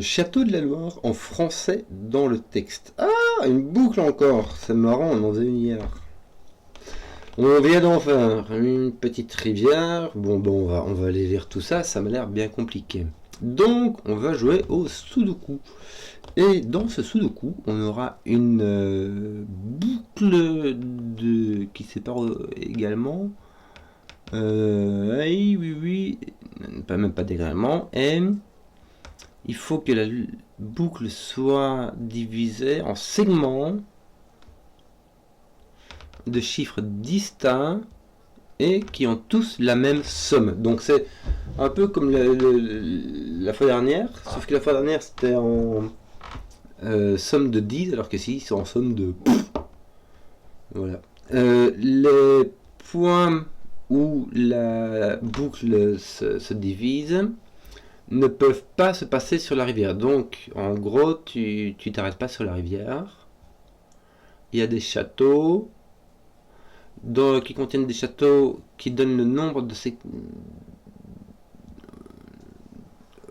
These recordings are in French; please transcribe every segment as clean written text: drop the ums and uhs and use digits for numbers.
Château de la Loire en français dans le texte. Ah, une boucle encore. C'est marrant, on en faisait une hier. On vient d'en faire une petite rivière. Bon, on va aller lire tout ça. Ça m'a l'air bien compliqué. Donc, on va jouer au Sudoku. Et dans ce Sudoku, on aura une boucle qui sépare également. Oui, pas même pas d'également. Et il faut que la boucle soit divisée en segments de chiffres distincts et qui ont tous la même somme. Donc c'est un peu comme la fois dernière, sauf que la fois dernière c'était en somme de 10, alors que ici c'est en somme de... Voilà. Les points où la boucle se divise ne peuvent pas se passer sur la rivière. Donc, en gros, tu t'arrêtes pas sur la rivière. Il y a des châteaux qui contiennent des châteaux qui donnent le nombre de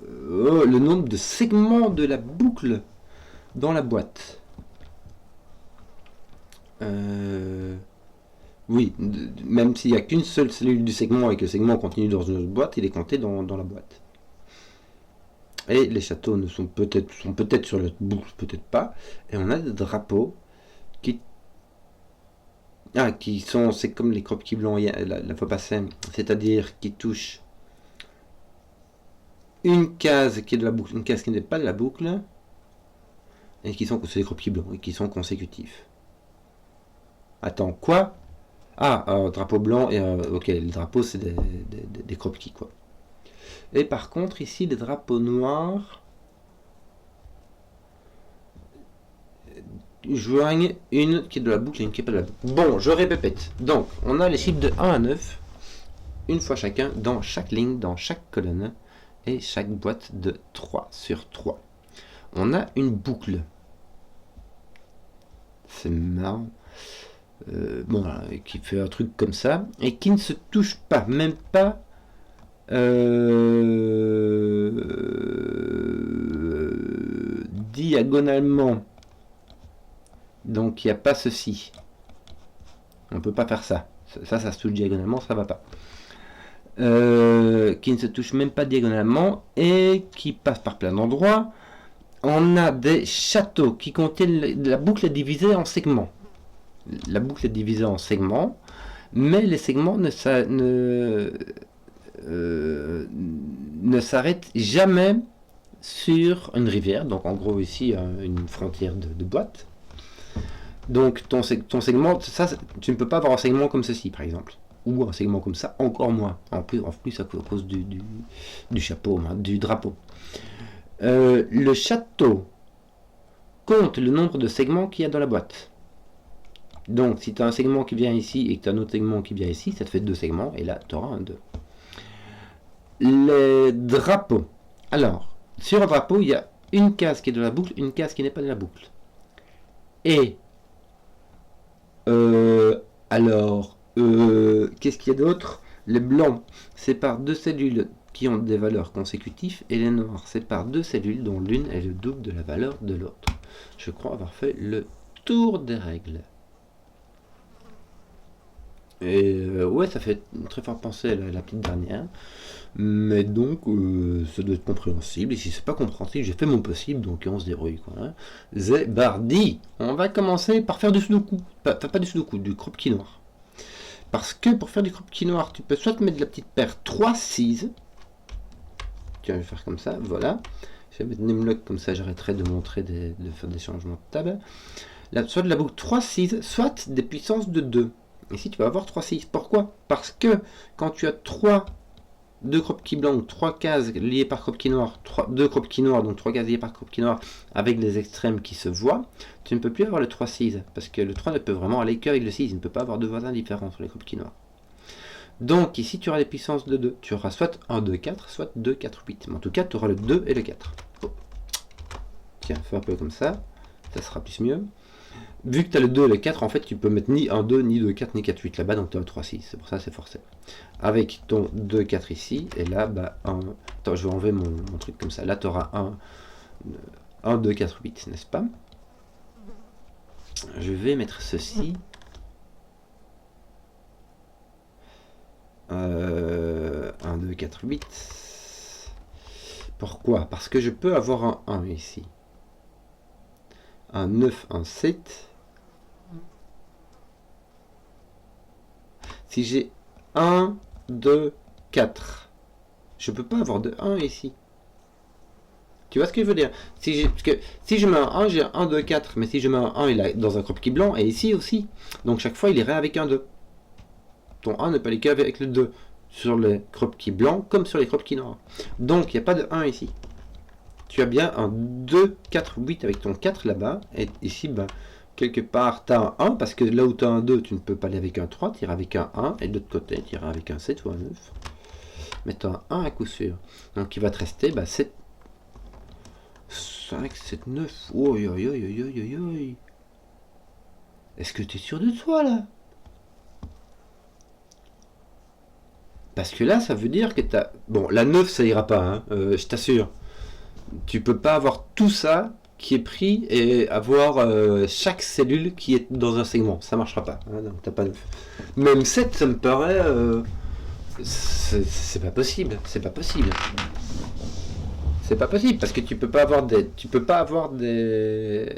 le nombre de segments de la boucle dans la boîte. Oui, même s'il n'y a qu'une seule cellule du segment et que le segment continue dans une autre boîte, il est compté dans la boîte. Et les châteaux sont peut-être sur la boucle, peut-être pas. Et on a des drapeaux qui sont, c'est comme les croquis blancs la fois passée, c'est-à-dire qui touchent une case qui est de la boucle, une case qui n'est pas de la boucle, et qui sont c'est les croquis blancs et qui sont consécutifs. Attends, quoi? Drapeau blanc et ok, les drapeaux c'est des croquis quoi. Et par contre ici les drapeaux noirs joignent une qui est de la boucle et une qui n'est pas de la boucle. Bon, je répète. Donc, on a les chiffres de 1 à 9, une fois chacun, dans chaque ligne, dans chaque colonne, et chaque boîte de 3 sur 3. On a une boucle. C'est marrant. Qui fait un truc comme ça, et qui ne se touche pas, même pas diagonalement. Donc il n'y a pas ceci. On peut pas faire ça. Ça se touche diagonalement, ça va pas. Qui ne se touche même pas diagonalement et qui passe par plein d'endroits. On a des châteaux qui contiennent la boucle est divisée en segments. La boucle est divisée en segments, mais les segments ne s'arrêtent jamais sur une rivière. Donc en gros ici une frontière de boîte. Donc ton segment, ça, tu ne peux pas avoir un segment comme ceci par exemple, ou un segment comme ça, encore moins. En plus à cause du chapeau, du drapeau. Le château compte le nombre de segments qu'il y a dans la boîte. Donc si tu as un segment qui vient ici et que tu as un autre segment qui vient ici, ça te fait 2 segments, et là tu auras un 2. Les drapeaux. Alors, sur un drapeau, il y a une case qui est de la boucle, une case qui n'est pas de la boucle. Et qu'est-ce qu'il y a d'autre? Les blancs séparent 2 cellules qui ont des valeurs consécutives, et les noirs séparent 2 cellules dont l'une est le double de la valeur de l'autre. Je crois avoir fait le tour des règles. Et ouais, ça fait très fort penser à la petite dernière. Mais donc, ça doit être compréhensible. Et si c'est pas compréhensible, j'ai fait mon possible, donc on se débrouille, quoi. Hein. Zébardi. On va commencer par faire du sudoku. Pas du sudoku, du croquis noir. Parce que pour faire du croquis noir, tu peux soit mettre de la petite paire 3-6. Tiens, je vais faire comme ça, voilà. Je vais mettre Namelock, comme ça j'arrêterai de montrer, de faire des changements de table. Soit de la boucle 3-6, soit des puissances de 2. Ici, tu vas avoir 3-6. Pourquoi? Parce que quand tu as 2 croquis blancs, 3 cases liées par croquis noir, 2 croquis noirs, donc 3 cases liées par croquis noir, avec les extrêmes qui se voient, tu ne peux plus avoir le 3-6. Parce que le 3 ne peut vraiment aller qu'avec le 6. Il ne peut pas avoir 2 voisins différents sur les croquis noirs. Donc ici, tu auras des puissances de 2. Tu auras soit 1, 2, 4, soit 2, 4, 8. Mais en tout cas, tu auras le 2 et le 4. Oh. Tiens, fais un peu comme ça. Ça sera plus mieux. Vu que tu as le 2 et le 4, en fait, tu peux mettre ni 1, 2, ni 2, 4, ni 4, 8 là-bas, donc tu as un 3, 6. C'est pour ça c'est forcé. Avec ton 2, 4 ici, et là, 1. Attends, je vais enlever mon truc comme ça. Là, tu auras 1, 2, 4, 8, n'est-ce pas? Je vais mettre ceci. 1, 2, 4, 8. Pourquoi? Parce que je peux avoir un 1 ici. Un 9, un 7. Si j'ai 1, 2, 4, je peux pas avoir de 1 ici. Tu vois ce que je veux dire? Parce que si je mets un 1, j'ai un 1, 2, 4. Mais si je mets un 1, il est dans un croquis blanc, et ici aussi. Donc chaque fois, il irait avec un 2. Ton 1 ne peut aller qu'avec le 2. Sur les croquis blancs, comme sur les croquis noirs. Donc, il n'y a pas de 1 ici. Tu as bien un 2, 4, 8 avec ton 4 là-bas. Et ici, ben, quelque part, tu as un 1. Parce que là où tu as un 2, tu ne peux pas aller avec un 3. Tu iras avec un 1. Et de l'autre côté, tu iras avec un 7 ou un 9. Mais tu as un 1 à coup sûr. Donc, il va te rester 7, 5, 7, 9. Oh, yo, yo, yo, yo, yo, yo. Est-ce que tu es sûr de toi, là? Parce que là, ça veut dire que tu as... Bon, la 9, ça ira pas, hein, je t'assure. Tu peux pas avoir tout ça qui est pris et avoir chaque cellule qui est dans un segment. Ça marchera pas. Hein, non, t'as pas 9. Même 7, ça me paraît... c'est pas possible. C'est pas possible. C'est pas possible parce que tu peux pas avoir des... Tu peux pas avoir des...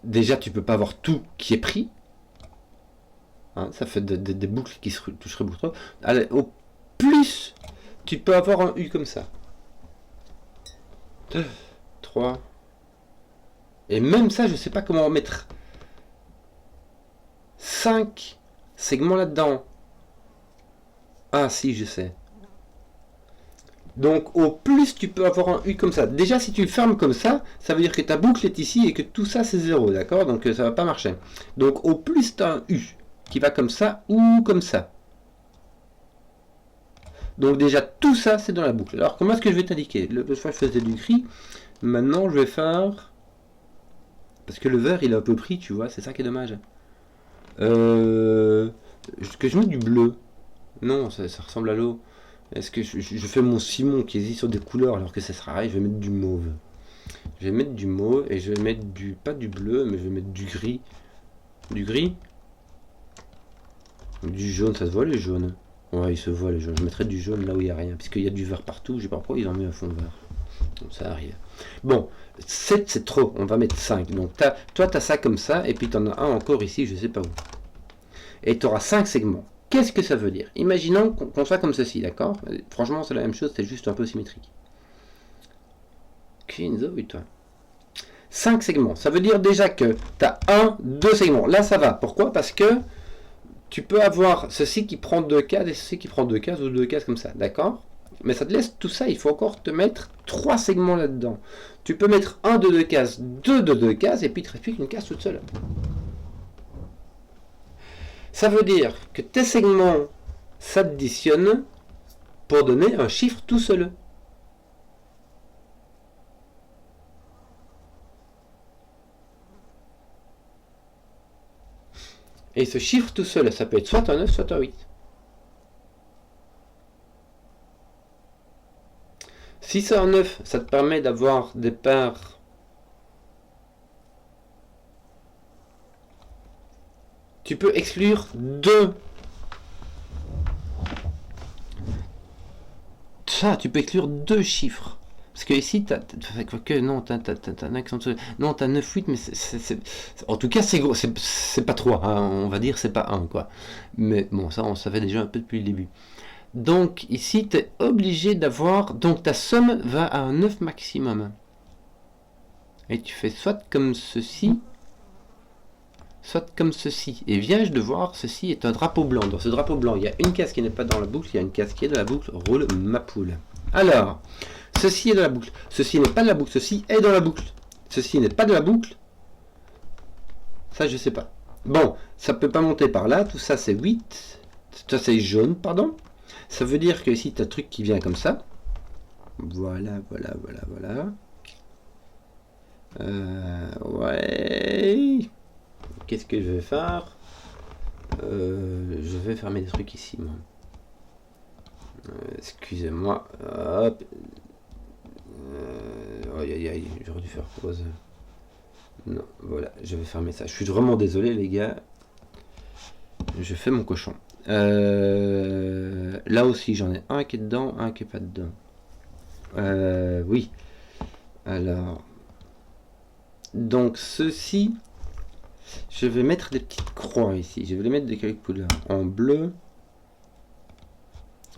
Déjà, tu peux pas avoir tout qui est pris. Hein, ça fait des boucles qui se toucheraient beaucoup trop. Allez, au plus, tu peux avoir un U comme ça. 2, 3. Et même ça, je sais pas comment mettre 5 segments là-dedans. Ah si, je sais. Donc au plus, tu peux avoir un U comme ça. Déjà, si tu le fermes comme ça veut dire que ta boucle est ici et que tout ça, c'est 0, d'accord? Donc ça va pas marcher. Donc au plus, tu as un U qui va comme ça ou comme ça. Donc déjà tout ça c'est dans la boucle. Alors comment est-ce que je vais t'indiquer? Le fois je faisais du gris. Maintenant je vais faire... Parce que le vert il est un peu pris, tu vois, c'est ça qui est dommage. Que je mette du bleu. Non, ça ressemble à l'eau. Est-ce que je fais mon Simon qui hésite sur des couleurs alors que ça sera rien, je vais mettre du mauve. Je vais mettre du mauve et je vais mettre du... Pas du bleu, mais je vais mettre du gris. Du gris? Du jaune, ça se voit les jaunes? Ouais, il se voit les jaunes. Je mettrais du jaune là où il n'y a rien. Puisqu'il y a du vert partout, je sais pas pourquoi ils ont mis un fond vert. Donc ça arrive. Bon, 7 c'est trop, on va mettre 5. Donc toi tu as ça comme ça, et puis tu en as un encore ici, je sais pas où. Et tu auras 5 segments. Qu'est-ce que ça veut dire? Imaginons qu'on soit comme ceci, d'accord? Franchement c'est la même chose, c'est juste un peu symétrique. Quinzo, oui toi. 5 segments, ça veut dire déjà que tu as 1, 2 segments. Là ça va, pourquoi? Parce que tu peux avoir ceci qui prend 2 cases et ceci qui prend 2 cases ou 2 cases comme ça, d'accord? Mais ça te laisse tout ça, il faut encore te mettre 3 segments là-dedans. Tu peux mettre 1 de 2 cases, 2 de 2 cases, et puis il te reste plus qu'une case toute seule. Ça veut dire que tes segments s'additionnent pour donner un chiffre tout seul. Et ce chiffre tout seul, ça peut être soit un 9, soit un 8. Si c'est un 9, ça te permet d'avoir des paires tu peux exclure 2. Ça, tu peux exclure 2 chiffres. Parce que ici, non, t'as 9, 8, mais en tout cas, c'est gros, c'est pas 3, hein, on va dire, c'est pas 1, quoi. Mais bon, ça, on savait déjà un peu depuis le début. Donc, ici, tu es obligé d'avoir, donc ta somme va à un 9 maximum. Et tu fais soit comme ceci, soit comme ceci. Et viens-je de voir, ceci est un drapeau blanc. Dans ce drapeau blanc, il y a une case qui n'est pas dans la boucle, il y a une case qui est dans la boucle, roule ma poule. Alors, ceci est dans la boucle, ceci n'est pas de la boucle, ceci est dans la boucle, ceci n'est pas de la boucle, ça je sais pas. Bon, ça peut pas monter par là, tout ça c'est 8, ça c'est jaune, pardon. Ça veut dire que ici tu as un truc qui vient comme ça. Voilà. Ouais. Qu'est-ce que je vais faire? Je vais fermer des trucs ici, moi. Excusez-moi. Hop. Aïe aïe aïe, j'aurais dû faire pause. Non, voilà, je vais fermer ça. Je suis vraiment désolé les gars. Je fais mon cochon. Là aussi, j'en ai un qui est dedans, un qui est pas dedans. Oui. Alors. Donc, ceci, je vais mettre des petites croix ici. Je vais les mettre de quelle couleur? En bleu.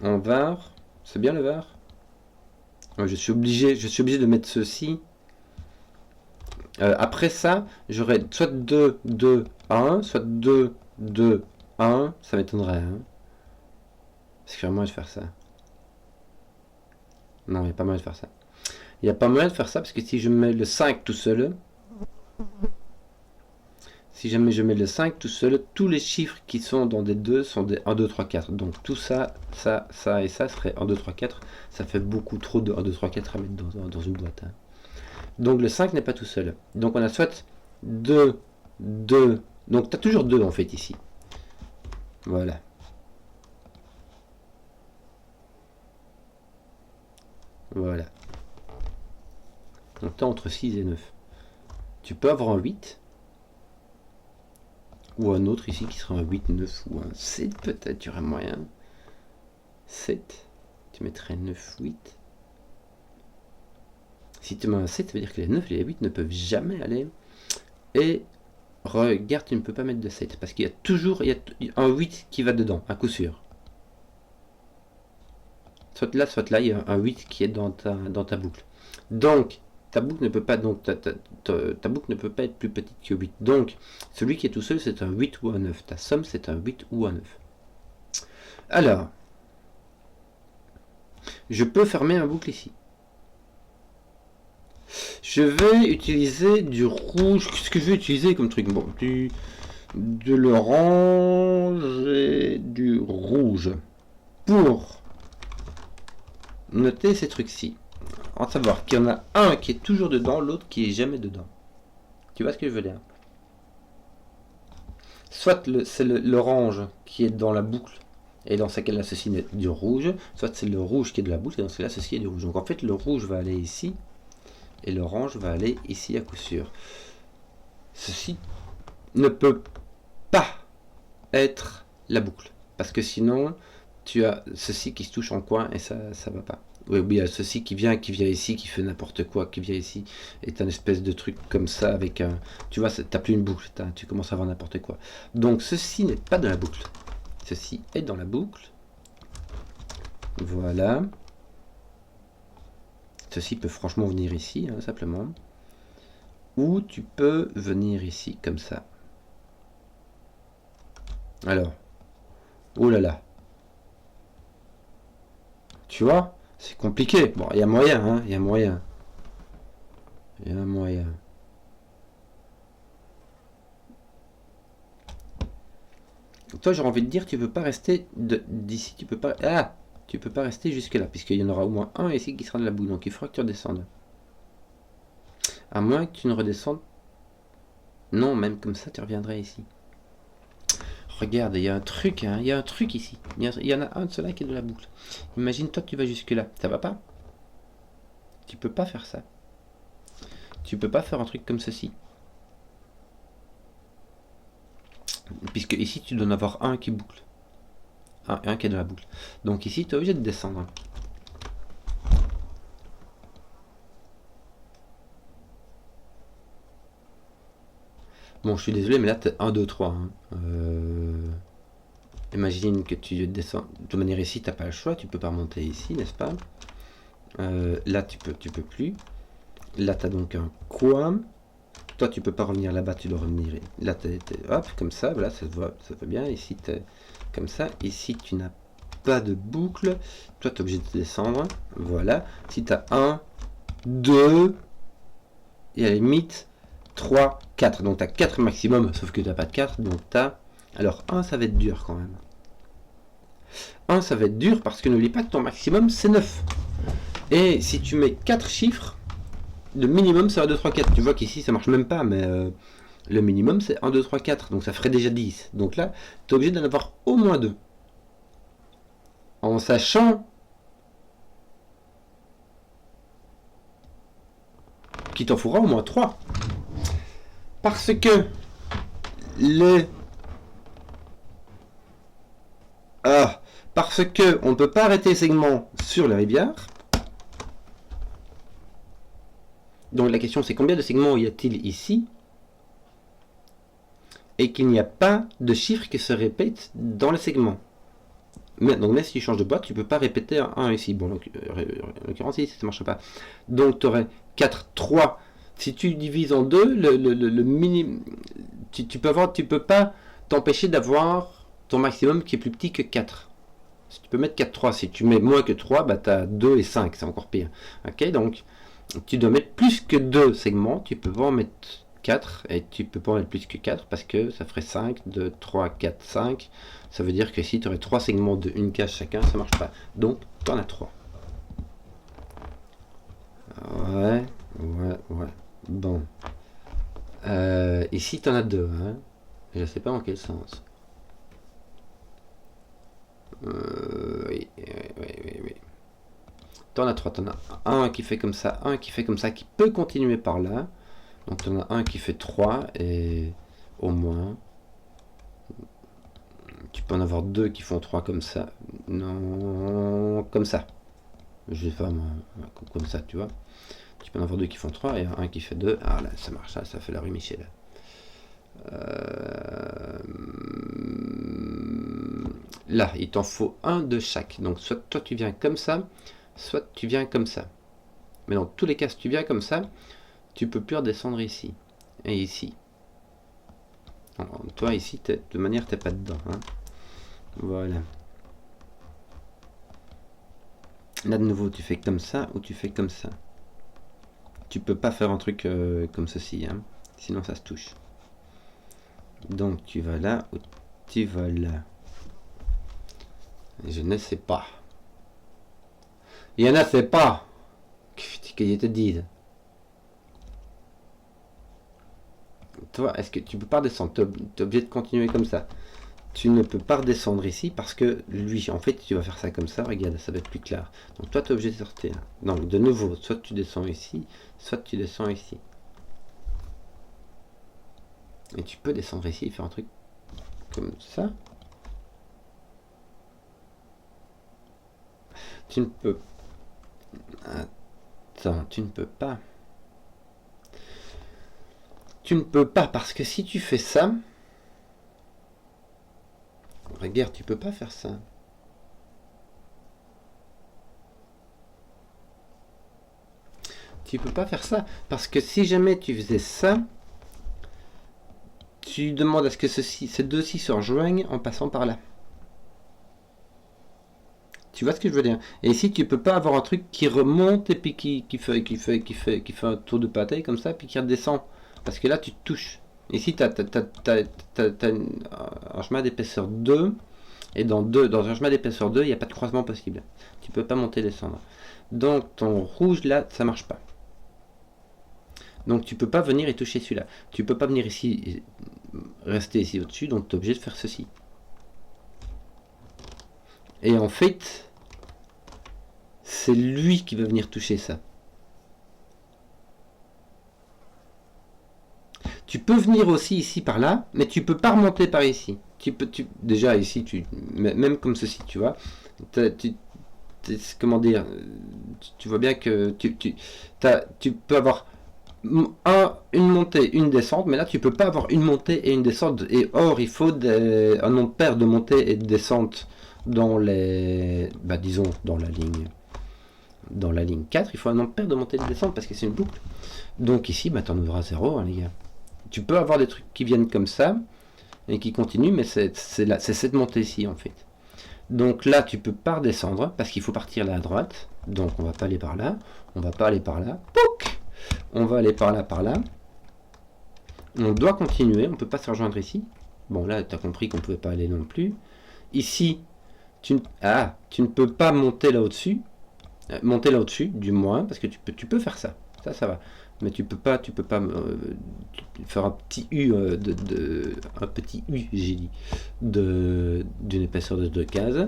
En vert. C'est bien le vert? Je suis obligé de mettre ceci. Après ça, j'aurai soit 2, 2, 1, soit 2, 2, 1. Ça m'étonnerait. Hein. Parce que vraiment, je vais faire ça. Non, il n'y a pas moyen de faire ça. Il n'y a pas moyen de faire ça parce que si je mets le 5 tout seul, si jamais je mets le 5 tout seul, tous les chiffres qui sont dans des 2 sont des 1, 2, 3, 4. Donc tout ça, ça, ça et ça serait 1, 2, 3, 4. Ça fait beaucoup trop de 1, 2, 3, 4 à mettre dans une boîte. Hein. Donc le 5 n'est pas tout seul. Donc on a soit 2, 2. Donc tu as toujours 2 en fait ici. Voilà. Voilà. Donc tu as entre 6 et 9. Tu peux avoir un 8. Ou un autre ici qui sera un 8, 9 ou un 7 peut-être, tu aurais moyen. 7. Tu mettrais 9, 8. Si tu mets un 7, ça veut dire que les 9 et les 8 ne peuvent jamais aller. Et regarde, tu ne peux pas mettre de 7. Parce qu'il y a toujours un 8 qui va dedans, à coup sûr. Soit là, il y a un 8 qui est dans ta boucle. Donc, ta boucle ne peut pas, donc ta boucle ne peut pas être plus petite que 8. Donc, celui qui est tout seul, c'est un 8 ou un 9. Ta somme, c'est un 8 ou un 9. Alors, je peux fermer un boucle ici. Je vais utiliser du rouge. Qu'est-ce que je vais utiliser comme truc? Bon, de l'orange et du rouge. Pour noter ces trucs-ci. En savoir qu'il y en a un qui est toujours dedans, l'autre qui est jamais dedans. Tu vois ce que je veux dire? Soit c'est l'orange qui est dans la boucle, et dans ce cas-là, ceci est du rouge, soit c'est le rouge qui est de la boucle, et dans ce cas-là, ceci est du rouge. Donc en fait, le rouge va aller ici, et l'orange va aller ici à coup sûr. Ceci ne peut pas être la boucle, parce que sinon, tu as ceci qui se touche en coin, et ça va pas. Oui, il y a ceci qui vient ici, qui fait n'importe quoi, qui vient ici, est un espèce de truc comme ça, avec un... Tu vois, t'as plus une boucle, tu commences à avoir n'importe quoi. Donc ceci n'est pas dans la boucle. Ceci est dans la boucle. Voilà. Ceci peut franchement venir ici, hein, simplement. Ou tu peux venir ici, comme ça. Alors. Oh là là. Tu vois? C'est compliqué. Bon, il y a moyen, hein. Il y a moyen. Il y a moyen. Toi, j'aurais envie de dire, tu peux pas rester d'ici. Tu peux pas... Ah! Tu peux pas rester jusque là, puisqu'il y en aura au moins un ici qui sera de la boue. Donc il faudra que tu redescendes. À moins que tu ne redescendes. Non, même comme ça, tu reviendrais ici. Regarde, il y a un truc, hein, il y a un truc ici. Il y en a un de ceux-là qui est de la boucle. Imagine, toi, tu vas jusque là. Ça va pas? Tu peux pas faire ça. Tu peux pas faire un truc comme ceci. Puisque ici, tu dois en avoir un qui boucle. Un qui est dans la boucle. Donc ici, tu es obligé de descendre. Bon, je suis désolé, mais là, tu 1, 2, 3. Hein. Imagine que tu descends. De toute manière, ici, tu n'as pas le choix. Tu peux pas remonter ici, n'est-ce pas? Là, tu peux plus. Là, tu as donc un coin. Toi, tu peux pas revenir là-bas, tu dois revenir. Là, hop, comme ça, voilà, ça va bien. Ici, tu es comme ça. Ici, tu n'as pas de boucle. Toi, tu es obligé de descendre. Voilà. Si tu as 1, 2, et à la limite, 3, 4. Donc, tu as 4 maximum, sauf que tu n'as pas de 4. Donc, tu as... Alors, 1, ça va être dur quand même. 1, ça va être dur parce que n'oublie pas que ton maximum, c'est 9. Et si tu mets 4 chiffres, le minimum c'est 1, 2, 3, 4. Tu vois qu'ici ça marche même pas, mais le minimum c'est 1, 2, 3, 4. Donc ça ferait déjà 10. Donc là, tu es obligé d'en avoir au moins 2. En sachant qu'il t'en faudra au moins 3. Parce que les... parce que on ne peut pas arrêter les segments sur la rivière. Donc la question c'est combien de segments y a-t-il ici? Et qu'il n'y a pas de chiffre qui se répète dans les segments. Mais, donc même si tu changes de boîte, tu ne peux pas répéter un ici. Bon, en l'occurrence ici, ça ne marche pas. Donc tu aurais 4, 3. Si tu divises en 2, le mini... Tu peux pas t'empêcher d'avoir ton maximum qui est plus petit que 4. Si tu peux mettre 4, 3. Si tu mets moins que 3, bah tu as 2 et 5, c'est encore pire. Ok, donc tu dois mettre plus que 2 segments, tu peux pas en mettre 4, et tu peux pas en mettre plus que 4 parce que ça ferait 5, 2, 3, 4, 5. Ça veut dire que si tu aurais 3 segments de une case chacun, ça marche pas. Donc tu en as 3. Ouais. Bon. Ici tu en as 2. Hein. Je sais pas dans quel sens. Oui. T'en as 3, t'en as un qui fait comme ça, un qui fait comme ça, qui peut continuer par là. Donc t'en as un qui fait 3 et au moins. Tu peux en avoir 2 qui font 3 comme ça. Non, comme ça. Je vais faire comme ça, tu vois. Tu peux en avoir 2 qui font 3 et un qui fait 2. Ah là, ça marche, ça fait la rue Michel. Là, il t'en faut un de chaque. Donc soit toi tu viens comme ça, soit tu viens comme ça. Mais dans tous les cas, si tu viens comme ça, tu peux plus redescendre ici. Et ici. Alors, toi ici, de manière, t'es pas dedans. Hein. Voilà. Là de nouveau, tu fais comme ça ou tu fais comme ça. Tu peux pas faire un truc comme ceci. Hein. Sinon ça se touche. Donc tu vas là ou tu vas là. Je ne sais pas. Il y en a, c'est pas. Que je te dise. Toi, est-ce que tu peux pas redescendre? Tu es obligé de continuer comme ça. Tu ne peux pas redescendre ici parce que lui, en fait, tu vas faire ça comme ça. Regarde, ça va être plus clair. Donc toi, tu es obligé de sortir. Donc de nouveau, soit tu descends ici, soit tu descends ici. Et tu peux descendre ici et faire un truc comme ça. Tu ne peux... Attends, tu ne peux pas. Tu ne peux pas parce que si tu fais ça... Regarde, tu peux pas faire ça. Tu peux pas faire ça parce que si jamais tu faisais ça, tu demandes à ce que ces deux-ci se rejoignent en passant par là. Tu vois ce que je veux dire? Et ici, tu peux pas avoir un truc qui remonte et puis qui fait un tour de pâté comme ça, puis qui redescend. Parce que là, tu te touches. Ici, tu as un chemin d'épaisseur 2. Et dans un chemin d'épaisseur 2, il n'y a pas de croisement possible. Tu peux pas monter et descendre. Donc, ton rouge, là, ça marche pas. Donc, tu peux pas venir et toucher celui-là. Tu peux pas venir ici et rester ici au-dessus. Donc, tu es obligé de faire ceci. Et en fait, c'est lui qui va venir toucher ça. Tu peux venir aussi ici par là, mais tu peux pas remonter par ici. Déjà ici, même comme ceci, tu vois. Comment dire, tu vois bien que tu peux avoir une montée, une descente, mais là tu peux pas avoir une montée et une descente. Et or, il faut un nombre pair de montées et de descentes dans les, disons, dans la ligne 4, il faut un nombre pair de montées et de descentes parce que c'est une boucle. Donc ici, tu en ouvras 0, hein, les gars. Tu peux avoir des trucs qui viennent comme ça et qui continuent, mais c'est cette montée-ci en fait. Donc là, tu peux pas redescendre parce qu'il faut partir là à droite. Donc on va pas aller par là, on va pas aller par là. Pouc, on va aller par là. On doit continuer, on peut pas se rejoindre ici. Bon là, tu as compris qu'on pouvait pas aller non plus. Ici, tu ne peux pas monter là au-dessus. Monter là au-dessus, du moins, parce que tu peux faire ça. Ça va. Mais tu peux pas faire un petit U j'ai dit, d'une épaisseur de 2 cases.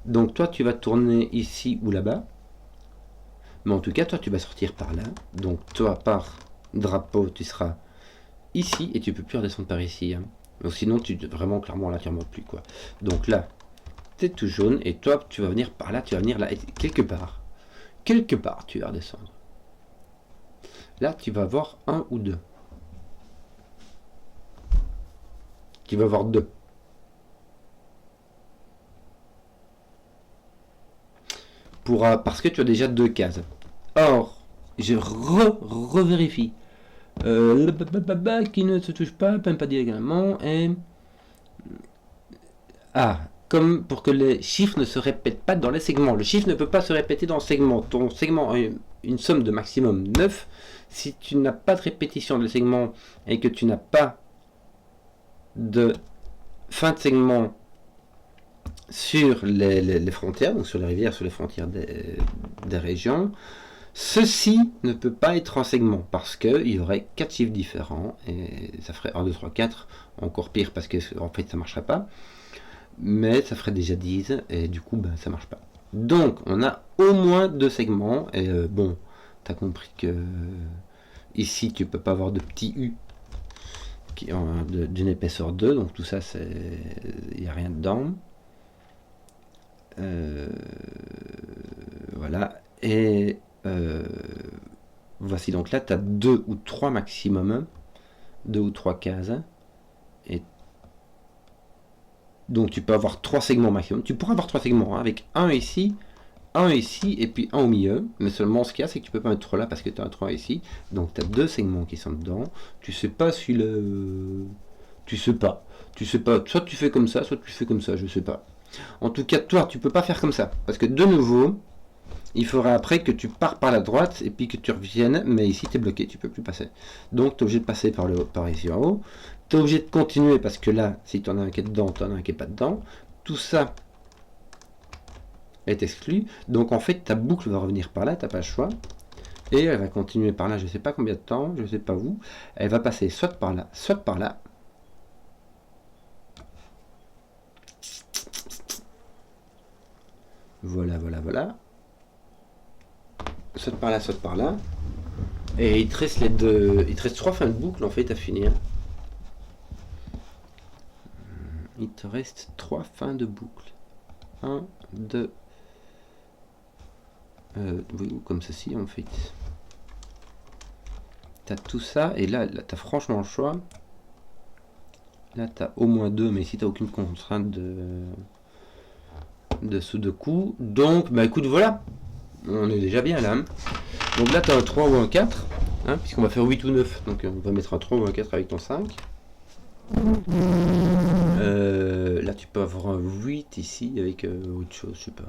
Donc toi tu vas tourner ici ou là-bas. Mais en tout cas, toi, tu vas sortir par là. Donc, toi, par drapeau, tu seras ici et tu peux plus redescendre par ici. Hein. Donc, sinon, tu vraiment, clairement, là, tu remontes plus, quoi. Donc là, t'es tout jaune et toi, tu vas venir par là, tu vas venir là, et quelque part. Quelque part, tu vas redescendre. Là, tu vas avoir un ou deux. Tu vas avoir deux. Parce que tu as déjà deux cases. Or, je revérifie. Qui ne se touche pas, même pas diagonalement, et... Ah, comme pour que les chiffres ne se répètent pas dans les segments. Le chiffre ne peut pas se répéter dans le segment. Ton segment a une somme de maximum 9. Si tu n'as pas de répétition de segment et que tu n'as pas de fin de segment sur les frontières, donc sur les rivières, sur les frontières des régions, ceci ne peut pas être en segment parce qu'il y aurait 4 chiffres différents et ça ferait 1, 2, 3, 4, encore pire parce que en fait ça ne marcherait pas, mais ça ferait déjà 10 et du coup ben, ça ne marche pas. Donc on a au moins 2 segments et bon, tu as compris que ici tu peux pas avoir de petit U d'une épaisseur 2, donc tout ça il n'y a rien dedans. Voilà, et voici donc là, tu as 2 ou 3 maximum, 2 ou 3 cases, et donc tu peux avoir 3 segments maximum. Tu pourras avoir 3 segments hein, avec un ici, et puis un au milieu, mais seulement ce qu'il y a, c'est que tu peux pas mettre 3 là parce que tu as un 3 ici, donc tu as 2 segments qui sont dedans. Tu sais pas si le. Tu sais pas, soit tu fais comme ça, soit tu fais comme ça, je sais pas. En tout cas, toi, tu peux pas faire comme ça, parce que de nouveau, il faudra après que tu pars par la droite et puis que tu reviennes, mais ici tu es bloqué, tu peux plus passer. Donc tu es obligé de passer par ici en haut. Tu es obligé de continuer parce que là, si tu en as un qui est dedans, tu en as un qui est pas dedans. Tout ça est exclu. Donc en fait, ta boucle va revenir par là, tu n'as pas le choix. Et elle va continuer par là, je ne sais pas combien de temps, je ne sais pas où. Elle va passer soit par là, soit par là. Voilà, voilà, voilà. Soit par là, soit par là. Et il te reste les deux. Il te reste 3 fins de boucle en fait à finir. Il te reste 3 fins de boucle. 1, 2. Oui, comme ceci en fait. T'as tout ça et là t'as franchement le choix. Là t'as au moins 2, mais ici t'as aucune contrainte de Sudoku. Donc bah écoute voilà. On est déjà bien là. Hein. Donc là t'as un 3 ou un 4. Hein, puisqu'on va faire 8 ou 9. Donc on va mettre un 3 ou un 4 avec ton 5. Là tu peux avoir un 8 ici avec autre chose, je sais pas.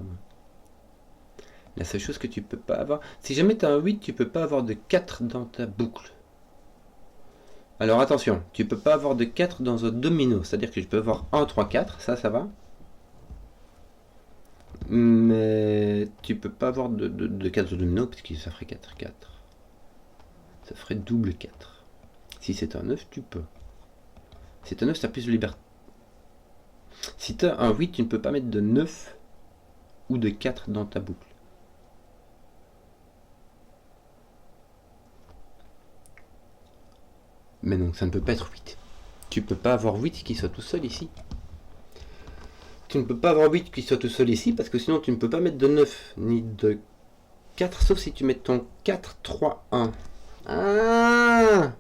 La seule chose que tu peux pas avoir, si jamais tu as un 8, tu peux pas avoir de 4 dans ta boucle. Alors attention, tu peux pas avoir de 4 dans un domino, c'est-à-dire que tu peux avoir 1, 3, 4, ça va. Mais tu peux pas avoir de 4 domino, parce que ça ferait 4, 4. Ça ferait double 4. Si c'est un 9, tu peux. Si c'est un 9, tu as plus de liberté. Si tu as un 8, tu ne peux pas mettre de 9 ou de 4 dans ta boucle. Mais donc ça ne peut pas être 8. Tu peux pas avoir 8 qui soit tout seul ici. Tu ne peux pas avoir 8 qui soit tout seul ici parce que sinon tu ne peux pas mettre de 9 ni de 4 sauf si tu mets ton 4, 3, 1. Ah,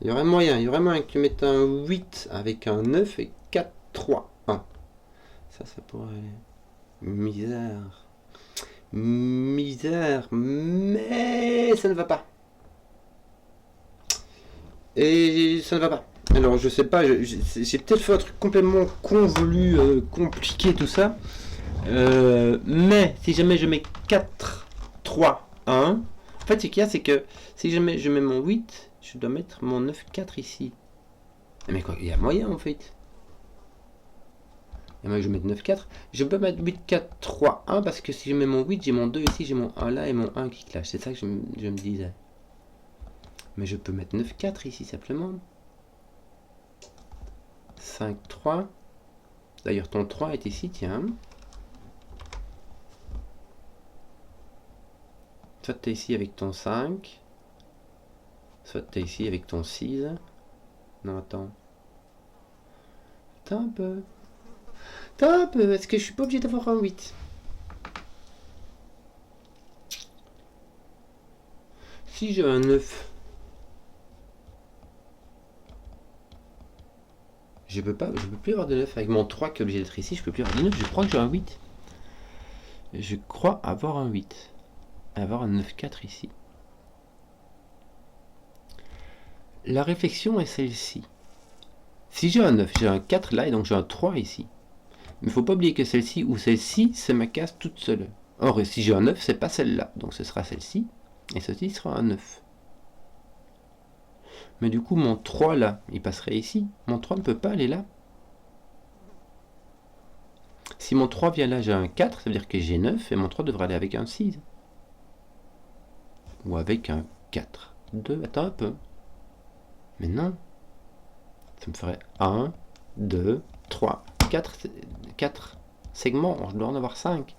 il y aurait moyen que tu mettes un 8 avec un 9 et 4, 3, 1. Ça pourrait aller. Misère. Misère. Mais ça ne va pas. Et ça ne va pas. Alors je sais pas, j'ai peut-être fait un truc complètement convolu, compliqué tout ça. Mais si jamais je mets 4, 3, 1, en fait ce qu'il y a c'est que si jamais je mets mon 8, je dois mettre mon 9, 4 ici. Mais quoi, il y a moyen en fait. Et moi je vais mettre 9, 4. Je peux mettre 8, 4, 3, 1 parce que si je mets mon 8, j'ai mon 2 ici, j'ai mon 1 là et mon 1 qui clash. C'est ça que je me disais. Mais je peux mettre 9, 4 ici simplement. 5, 3. D'ailleurs ton 3 est ici, tiens. Soit tu es ici avec ton 5. Soit tu es ici avec ton 6. Non, attends. Attends un peu. Attends un peu. Est-ce que je suis pas obligé d'avoir un 8? Si j'ai un 9. Je peux plus avoir de 9 avec mon 3 qui est obligé d'être ici. Je peux plus avoir de 9. Je crois que j'ai un 8. Je crois avoir un 8. Avoir un 9-4 ici. La réflexion est celle-ci. Si j'ai un 9, j'ai un 4 là et donc j'ai un 3 ici. Mais il ne faut pas oublier que celle-ci ou celle-ci, c'est ma case toute seule. Or, si j'ai un 9, c'est pas celle-là. Donc ce sera celle-ci. Et ceci sera un 9. Mais du coup, mon 3 là, il passerait ici. Mon 3 ne peut pas aller là. Si mon 3 vient là, j'ai un 4, ça veut dire que j'ai 9, et mon 3 devrait aller avec un 6. Ou avec un 4. 2, attends un peu. Mais non. Ça me ferait 1, 2, 3, 4 segments. Je dois en avoir 5.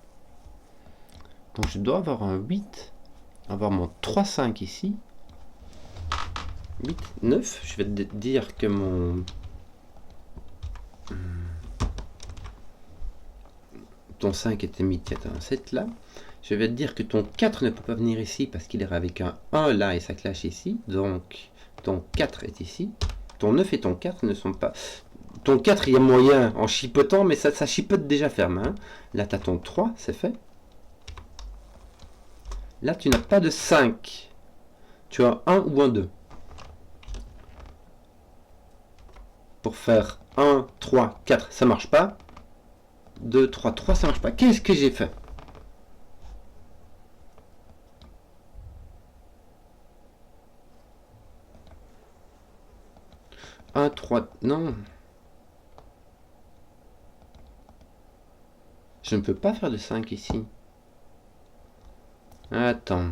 Donc je dois avoir un 8. Avoir mon 3, 5 ici. 8, 9. Je vais te dire que mon... Ton 5 était mis, tiens, un 7 là. Je vais te dire que ton 4 ne peut pas venir ici parce qu'il ira avec un 1 là et ça clash ici. Donc ton 4 est ici. Ton 9 et ton 4 ne sont pas... Ton 4, il y a moyen en chipotant, mais ça chipote déjà ferme. Hein. Là, tu as ton 3, c'est fait. Là, tu n'as pas de 5. Tu as un ou un 2. Pour faire 1, 3, 4, ça marche pas. 2, 3, 3, ça marche pas. Qu'est-ce que j'ai fait? Un, 3, non. Je ne peux pas faire de 5 ici. Attends.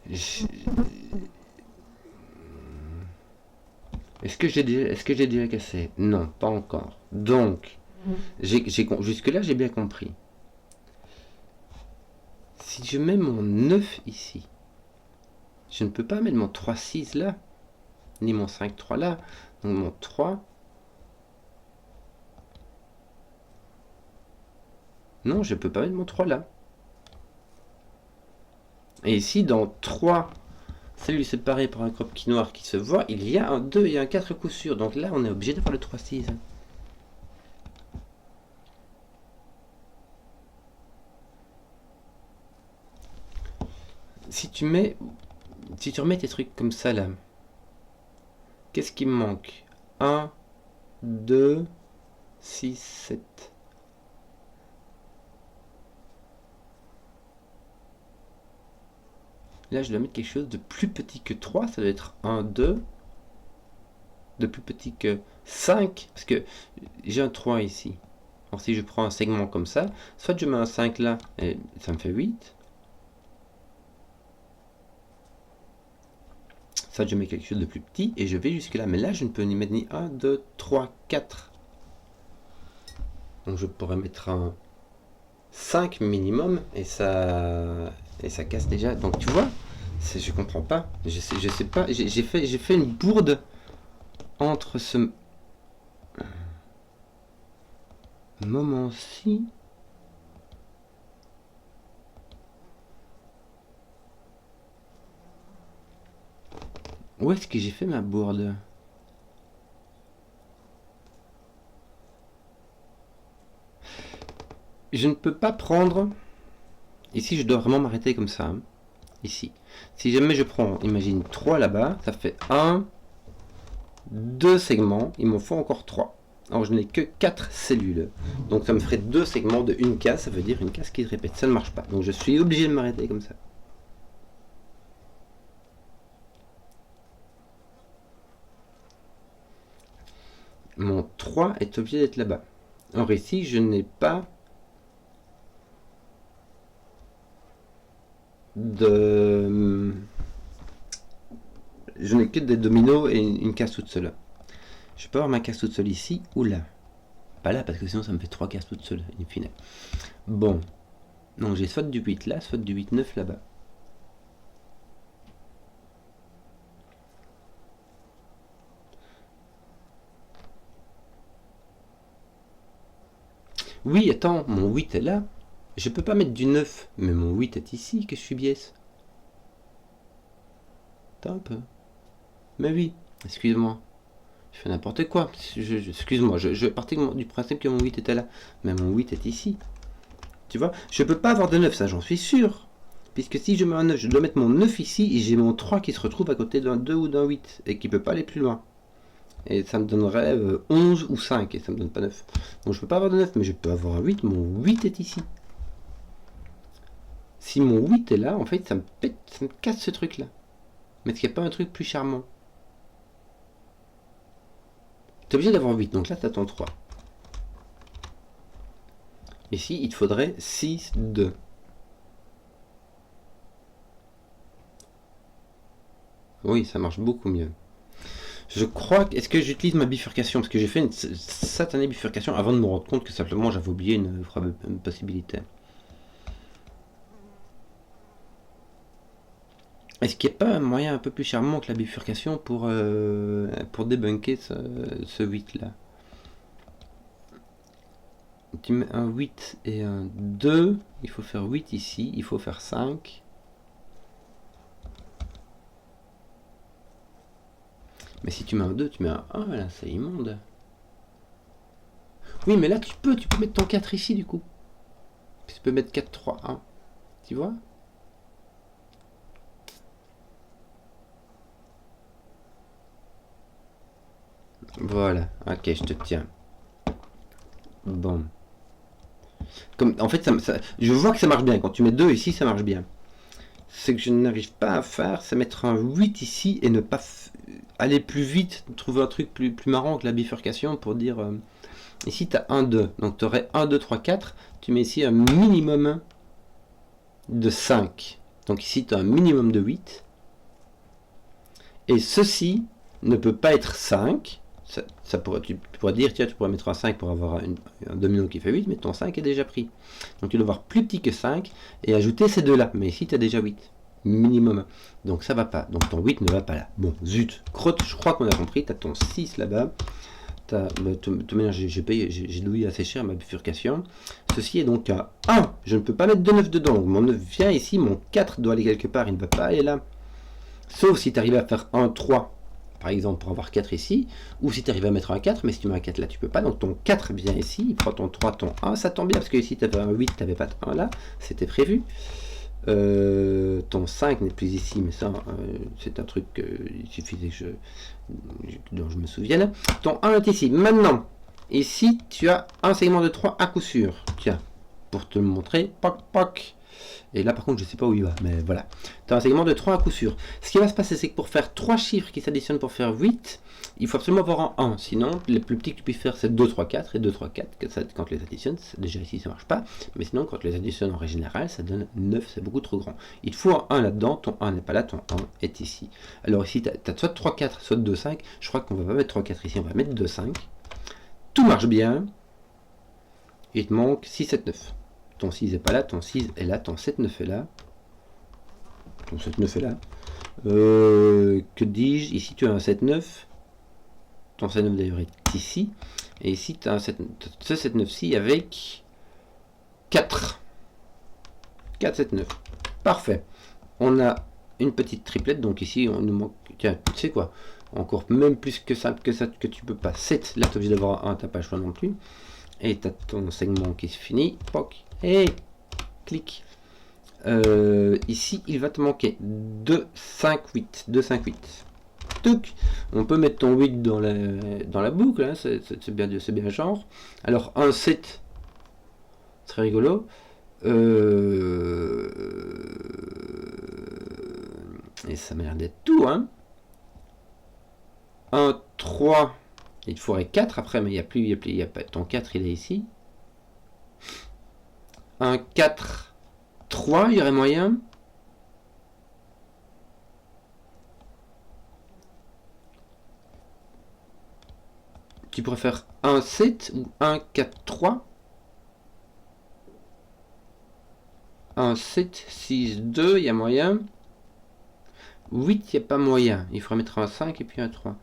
Est-ce que j'ai déjà cassé? Non, pas encore. Donc, jusque-là, j'ai bien compris. Si je mets mon 9 ici, je ne peux pas mettre mon 3, 6 là, ni mon 5, 3 là. Donc mon 3... Non, je ne peux pas mettre mon 3 là. Et ici, dans 3 cellules séparées par un croquis noir qui se voit, il y a un 2 et un 4 coup sûr. Donc là, on est obligé d'avoir le 3, 6. Si tu remets tes trucs comme ça là, qu'est-ce qui me manque? 1, 2, 6, 7. Là, je dois mettre quelque chose de plus petit que 3. Ça doit être 1, 2. De plus petit que 5. Parce que j'ai un 3 ici. Alors, si je prends un segment comme ça, soit je mets un 5 là, et ça me fait 8. Soit je mets quelque chose de plus petit, et je vais jusque là. Mais là, je ne peux ni mettre ni 1, 2, 3, 4. Donc, je pourrais mettre un 5 minimum, et ça casse déjà. Donc, tu vois, je comprends pas. Je sais pas. J'ai fait une bourde entre ce moment-ci. Où est-ce que j'ai fait ma bourde? Je ne peux pas prendre... Ici, je dois vraiment m'arrêter comme ça. Hein. Ici. Si jamais je prends, imagine, 3 là-bas, ça fait 1, 2 segments. Il m'en faut encore 3. Alors, je n'ai que 4 cellules. Donc, ça me ferait 2 segments de une case. Ça veut dire une case qui se répète. Ça ne marche pas. Donc, je suis obligé de m'arrêter comme ça. Mon 3 est obligé d'être là-bas. Or, ici, je n'ai pas de... Je n'ai que des dominos et une case toute seule. Je peux avoir ma case toute seule ici ou là. pas là, parce que sinon ça me fait 3 cases toute seule, in fine. Bon. Donc j'ai soit du 8 là, soit du 8-9 là-bas. Oui, attends, mon 8 est là. Je peux pas mettre du 9, mais mon 8 est ici, que je suis biaise. Attends un peu. Mais oui, excuse-moi. Je fais n'importe quoi. Excuse-moi, je partais du principe que mon 8 était là. Mais mon 8 est ici. Tu vois, je peux pas avoir de 9, ça j'en suis sûr. Puisque si je mets un 9, je dois mettre mon 9 ici et j'ai mon 3 qui se retrouve à côté d'un 2 ou d'un 8 et qui peut pas aller plus loin. Et ça me donnerait 11 ou 5 et ça me donne pas 9. Donc je peux pas avoir de 9, mais je peux avoir un 8. Mon 8 est ici. Si mon 8 est là, en fait, ça me pète, ça me casse ce truc-là. Mais est-ce qu'il n'y a pas un truc plus charmant? T'es obligé d'avoir 8, donc là, t'as ton 3. Ici, il te faudrait 6, 2. Oui, ça marche beaucoup mieux. Je crois que... Est-ce que j'utilise ma bifurcation? Parce que j'ai fait une satanée bifurcation avant de me rendre compte que simplement j'avais oublié une possibilité. Est-ce qu'il n'y a pas un moyen un peu plus charmant que la bifurcation pour débunker ce 8 là? Tu mets un 8 et un 2, il faut faire 8 ici, il faut faire 5. Mais si tu mets un 2, tu mets un 1, là, c'est immonde. Oui, mais là tu peux mettre ton 4 ici du coup. Tu peux mettre 4, 3, 1. Tu vois? Voilà, ok, je te tiens. Bon. Comme, en fait, je vois que ça marche bien. Quand tu mets 2 ici, ça marche bien. Ce que je n'arrive pas à faire, c'est mettre un 8 ici et ne pas aller plus vite, trouver un truc plus marrant que la bifurcation pour dire... ici, tu as 1, 2. Donc, tu aurais 1, 2, 3, 4. Tu mets ici un minimum de 5. Donc, ici, tu as un minimum de 8. Et ceci ne peut pas être 5. Tu pourrais dire, tiens, tu pourrais mettre un 5 pour avoir un domino qui fait 8, mais ton 5 est déjà pris. Donc tu dois avoir plus petit que 5 et ajouter ces deux-là. Mais ici, tu as déjà 8. Minimum. Donc ça va pas. Donc ton 8 ne va pas là. Bon, zut. Crotte, je crois qu'on a compris. Tu as ton 6 là-bas. De toute manière, j'ai loué assez cher ma bifurcation. Ceci est donc à 1. Je ne peux pas mettre de 9 dedans. Donc mon 9 vient ici. Mon 4 doit aller quelque part. Il ne va pas aller là. Sauf si tu arrives à faire un 3. Par exemple, pour avoir 4 ici, ou si tu arrives à mettre un 4, mais si tu mets un 4 là, tu peux pas. Donc ton 4 vient ici, il prend ton 3, ton 1, ça tombe bien, parce que ici tu avais un 8, tu n'avais pas de 1 là, c'était prévu. Ton 5 n'est plus ici, mais ça, c'est un truc il suffisait que dont je me souvienne. Ton 1 est ici. Maintenant, ici, tu as un segment de 3 à coup sûr. Tiens, pour te le montrer, poc, poc. Et là, par contre, je ne sais pas où il va, mais voilà. Tu as un segment de 3 à coup sûr. Ce qui va se passer, c'est que pour faire 3 chiffres qui s'additionnent pour faire 8, il faut absolument avoir un 1. Sinon, le plus petit que tu puisses faire, c'est 2, 3, 4. Et 2, 3, 4, quand les additionnes, déjà ici, ça ne marche pas. Mais sinon, quand les additionnes en règle générale, ça donne 9, c'est beaucoup trop grand. Il te faut un 1 là-dedans. Ton 1 n'est pas là, ton 1 est ici. Alors ici, tu as soit 3, 4, soit 2, 5. Je crois qu'on ne va pas mettre 3, 4 ici, on va mettre 2, 5. Tout marche bien. Il te manque 6, 7, 9. Ton 6 n'est pas là, ton 6 est là, ton 7, 9 est là. Ton 7, 9 est là. Que dis-je? Ici, tu as un 7, 9. Ton 7, 9 d'ailleurs est ici. Et ici, tu as ce 7, 9-ci avec 4. 4, 7, 9. Parfait. On a une petite triplette. Donc ici, on nous manque... Tiens, tu sais quoi? Encore même plus que ça, que tu peux pas. 7. Là, tu es obligé d'avoir un, tu n'as pas le choix non plus. Et tu as ton segment qui se finit. Poc. Et clic. Ici, il va te manquer 2, 5, 8. 2, 5, 8. Touc. On peut mettre ton 8 dans la boucle, hein, c'est bien genre. Alors, un 7, c'est rigolo. Et ça m'a l'air d'être tout, hein. Un 3, il te faudrait 4 après, mais il n'y a pas. Ton 4, il est ici. Un 4, 3, il y aurait moyen. Tu pourrais faire 1, 7 ou 1, 4, 3. 1, 7, 6, 2, il y a moyen. 8, il n'y a pas moyen. Il faudrait mettre un 5 et puis un 3.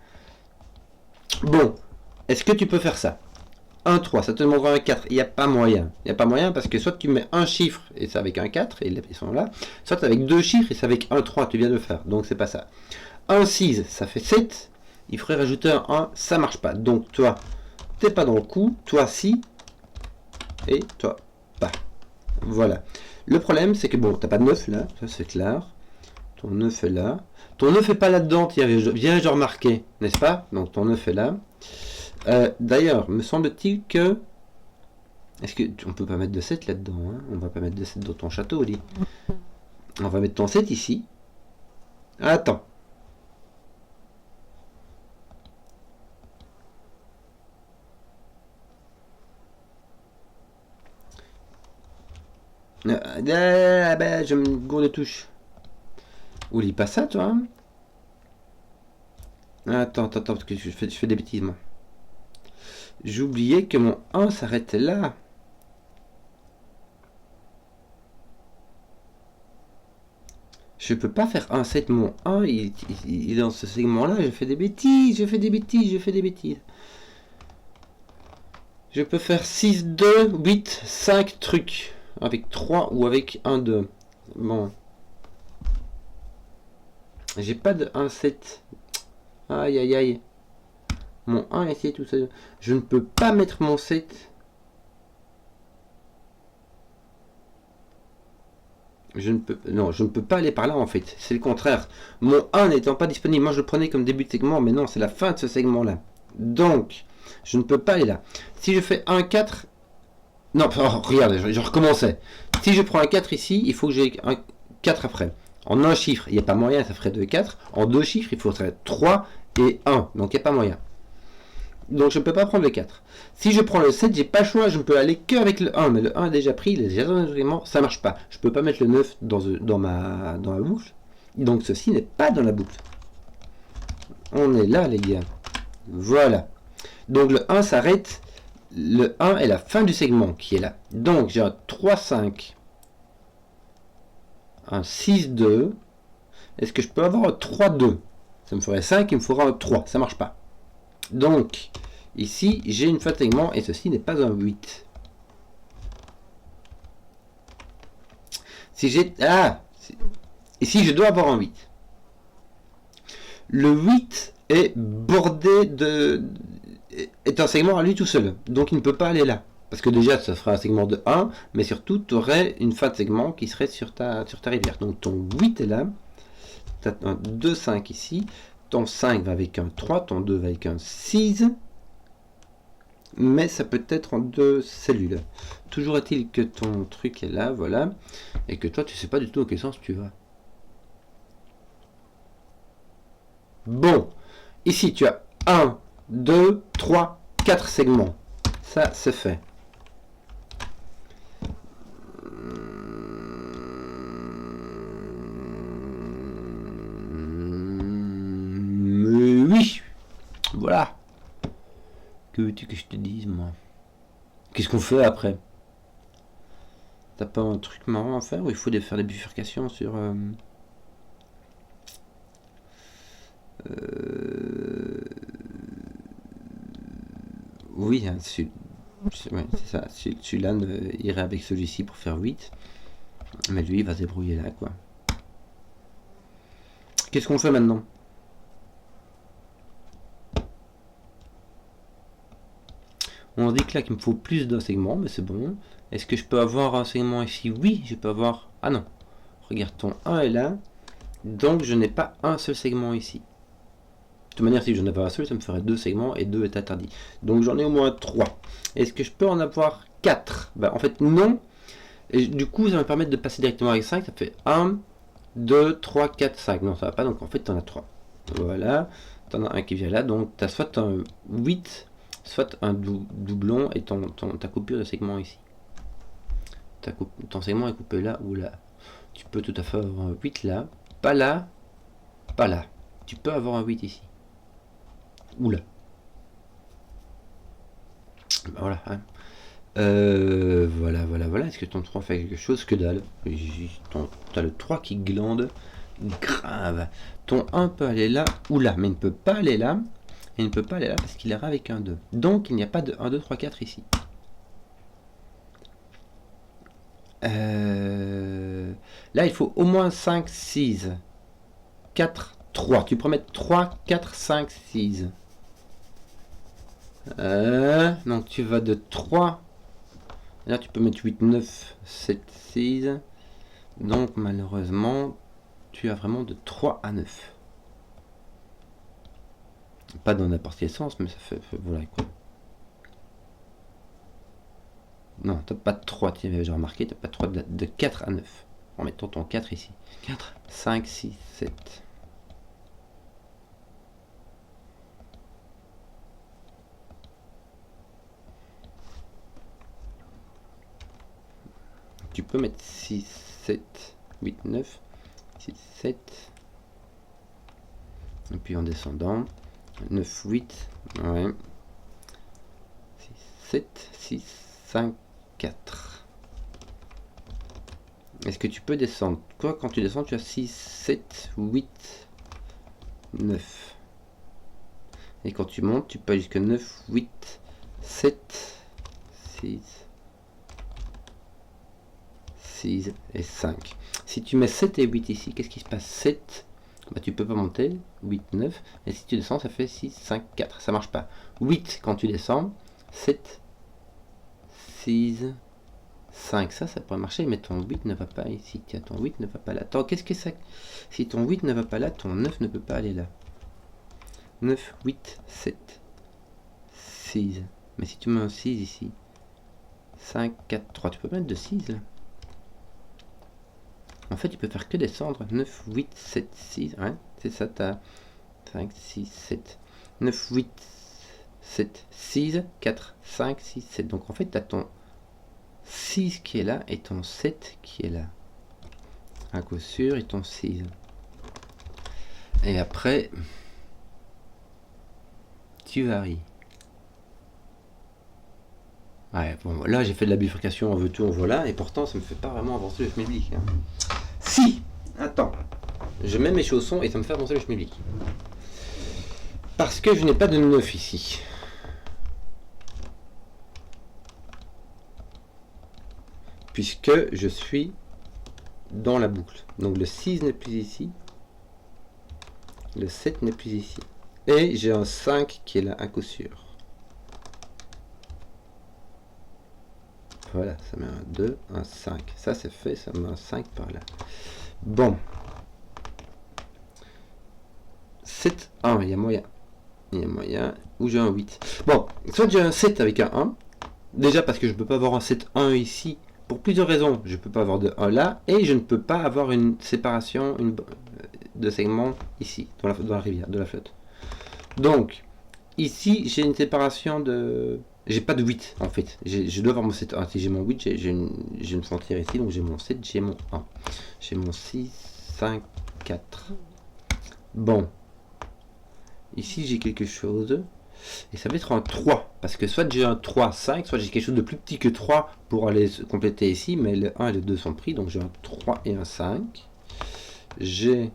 Bon, est-ce que tu peux faire ça? 1, 3, ça te demandera un 4. Il n'y a pas moyen. Il n'y a pas moyen parce que soit tu mets un chiffre et c'est avec un 4, et ils sont là, soit avec deux chiffres et c'est avec un 3, tu viens de le faire. Donc c'est pas ça. 1, 6, ça fait 7. Il faudrait rajouter un 1, ça marche pas. Donc toi, t'es pas dans le coup, toi si, et toi pas. Voilà. Le problème, c'est que bon, t'as pas de 9 là, ça c'est clair. Ton 9 est là. Ton 9 est pas là-dedans, viens-je remarquer, n'est-ce pas? Donc ton 9 est là. D'ailleurs, me semble-t-il que... Est-ce que on peut pas mettre de 7 là-dedans, hein? On va pas mettre de 7 dans ton château, Oli. On va mettre ton 7 ici. Attends. Ben, je me gourde de touche. Oli, pas ça, toi, hein? Attends, parce que je fais des bêtises, moi. J'oubliais que mon 1 s'arrête là. Je peux pas faire 1, 7, mon 1, il est dans ce segment-là, je fais des bêtises. Je peux faire 6, 2, 8, 5 trucs. Avec 3 ou avec 1, 2. Bon. J'ai pas de 1, 7. Aïe, aïe, aïe. Mon 1 ici, tout ça. Je ne peux pas mettre mon 7. Je ne peux pas aller par là en fait. C'est le contraire. Mon 1 n'étant pas disponible, moi je le prenais comme début de segment, mais non, c'est la fin de ce segment-là. Donc, je ne peux pas aller là. Si je fais 1, 4... Non, oh, regarde, je recommençais. Si je prends un 4 ici, il faut que j'ai un 4 après. En un chiffre, il n'y a pas moyen, ça ferait 2 et 4. En deux chiffres, il faudrait 3 et 1. Donc il n'y a pas moyen. Donc je ne peux pas prendre le 4. Si je prends le 7, j'ai pas le choix, je ne peux aller qu'avec le 1. Mais le 1 est déjà pris, il est déjà dans les éléments, ça marche pas. Je ne peux pas mettre le 9 dans ma boucle. Donc ceci n'est pas dans la boucle. On est là, les gars. Voilà. Donc le 1 s'arrête. Le 1 est la fin du segment qui est là. Donc j'ai un 3, 5. Un 6, 2. Est-ce que je peux avoir un 3, 2? Ça me ferait 5, il me faudra un 3. Ça marche pas. Donc, ici, j'ai une fin de segment et ceci n'est pas un 8. Si j'ai... Ah! Ici, je dois avoir un 8. Le 8 est bordé de... est un segment à lui tout seul. Donc, il ne peut pas aller là. Parce que déjà, ça fera un segment de 1, mais surtout, tu aurais une fin de segment qui serait sur ta rivière. Donc, ton 8 est là. Tu as un 2, 5 ici. Ton 5 va avec un 3, ton 2 va avec un 6. Mais ça peut être en deux cellules. Toujours est-il que ton truc est là, voilà. Et que toi, tu sais pas du tout dans quel sens tu vas. Bon. Ici, tu as 1, 2, 3, 4 segments. Ça, c'est fait. Oui. Voilà. Que veux-tu que je te dise, moi? Qu'est-ce qu'on fait après? T'as pas un truc marrant à faire où il faut faire des bifurcations sur... Oui, hein, c'est ça. Celui-là irait avec celui-ci pour faire 8. Mais lui, il va se débrouiller là, quoi. Qu'est-ce qu'on fait maintenant? On dit que là qu'il me faut plus d'un segment, mais c'est bon. Est-ce que je peux avoir un segment ici? Oui, je peux avoir... Ah non. Regarde, ton 1 est là. Donc je n'ai pas un seul segment ici. De toute manière, si je n'en avais un seul, ça me ferait 2 segments et 2 est interdit. Donc j'en ai au moins 3. Est-ce que je peux en avoir 4? Bah en fait non. Et du coup, ça va me permettre de passer directement avec 5. Ça fait 1, 2, 3, 4, 5. Non, ça va pas. Donc en fait, tu en as 3. Voilà. Tu en as un qui vient là. Donc tu as soit un 8, soit un doublon et ta coupure de segment ici. Ton segment est coupé là ou là. Tu peux tout à fait avoir un 8 là. Pas là. Pas là. Tu peux avoir un 8 ici. Ou là. Ben voilà. Hein. Voilà. Est-ce que ton 3 fait quelque chose? Que dalle. T'as le 3 qui glande. Grave. Ton 1 peut aller là ou là, mais il ne peut pas aller là. Et il ne peut pas aller là parce qu'il ira avec un 2. Donc il n'y a pas de 1, 2, 3, 4 ici. Là, il faut au moins 5, 6, 4, 3. Tu peux mettre 3, 4, 5, 6. Donc tu vas de 3. Là, tu peux mettre 8, 9, 7, 6. Donc malheureusement, tu as vraiment de 3 à 9. Pas dans n'importe quel sens, mais ça fait voilà quoi. Non, t'as pas de 3, tu avais déjà remarqué, t'as pas de 3 de 4 à 9. En mettant ton 4 ici. 4, 5, 6, 7. Tu peux mettre 6, 7, 8, 9, 6, 7. Et puis en descendant, 9, 8, ouais. 6, 7, 6, 5, 4. Est-ce que tu peux descendre? Toi, quand tu descends, tu as 6, 7, 8, 9. Et quand tu montes, tu peux aller jusqu'à 9, 8, 7, 6, 6 et 5. Si tu mets 7 et 8 ici, qu'est-ce qui se passe? 7, bah, tu peux pas monter. 8, 9. Et si tu descends, ça fait 6, 5, 4. Ça marche pas. 8 quand tu descends. 7, 6, 5. Ça pourrait marcher, mais ton 8 ne va pas ici. Tiens, ton 8 ne va pas là. Attends, qu'est-ce que ça? Si ton 8 ne va pas là, ton 9 ne peut pas aller là. 9, 8, 7, 6. Mais si tu mets un 6 ici, 5, 4, 3, tu peux mettre de 6 là. En fait, tu peux faire que descendre. 9, 8, 7, 6. Ouais, c'est ça, t'as 5, 6, 7. 9, 8, 7, 6, 4, 5, 6, 7. Donc en fait, t'as ton 6 qui est là et ton 7 qui est là. À coup sûr, et ton 6. Et après, tu varies. Ouais, bon, là j'ai fait de la bifurcation en veux tout, en voilà, et pourtant ça me fait pas vraiment avancer le schmilblick. Hein. Si, attends, je mets mes chaussons et ça me fait avancer le schmilblick. Parce que je n'ai pas de 9 ici. Puisque je suis dans la boucle. Donc le 6 n'est plus ici. Le 7 n'est plus ici. Et j'ai un 5 qui est là à coup sûr. Voilà, ça met un 2, un 5. Ça c'est fait, ça met un 5 par là. Bon. 7, 1, il y a moyen. Il y a moyen. Ou j'ai un 8. Bon, soit j'ai un 7 avec un 1. Déjà parce que je ne peux pas avoir un 7, 1 ici. Pour plusieurs raisons. Je ne peux pas avoir de 1 là. Et je ne peux pas avoir une séparation de segments ici, dans la rivière, de la flotte. Donc, ici, j'ai une séparation de... J'ai pas de 8 en fait. Je dois avoir mon 7, 1. Si j'ai mon 8, j'ai une frontière ici. Donc j'ai mon 7, j'ai mon 1. J'ai mon 6, 5, 4. Bon. Ici, j'ai quelque chose. Et ça va être un 3. Parce que soit j'ai un 3, 5, soit j'ai quelque chose de plus petit que 3 pour aller compléter ici. Mais le 1 et le 2 sont pris. Donc j'ai un 3 et un 5. J'ai...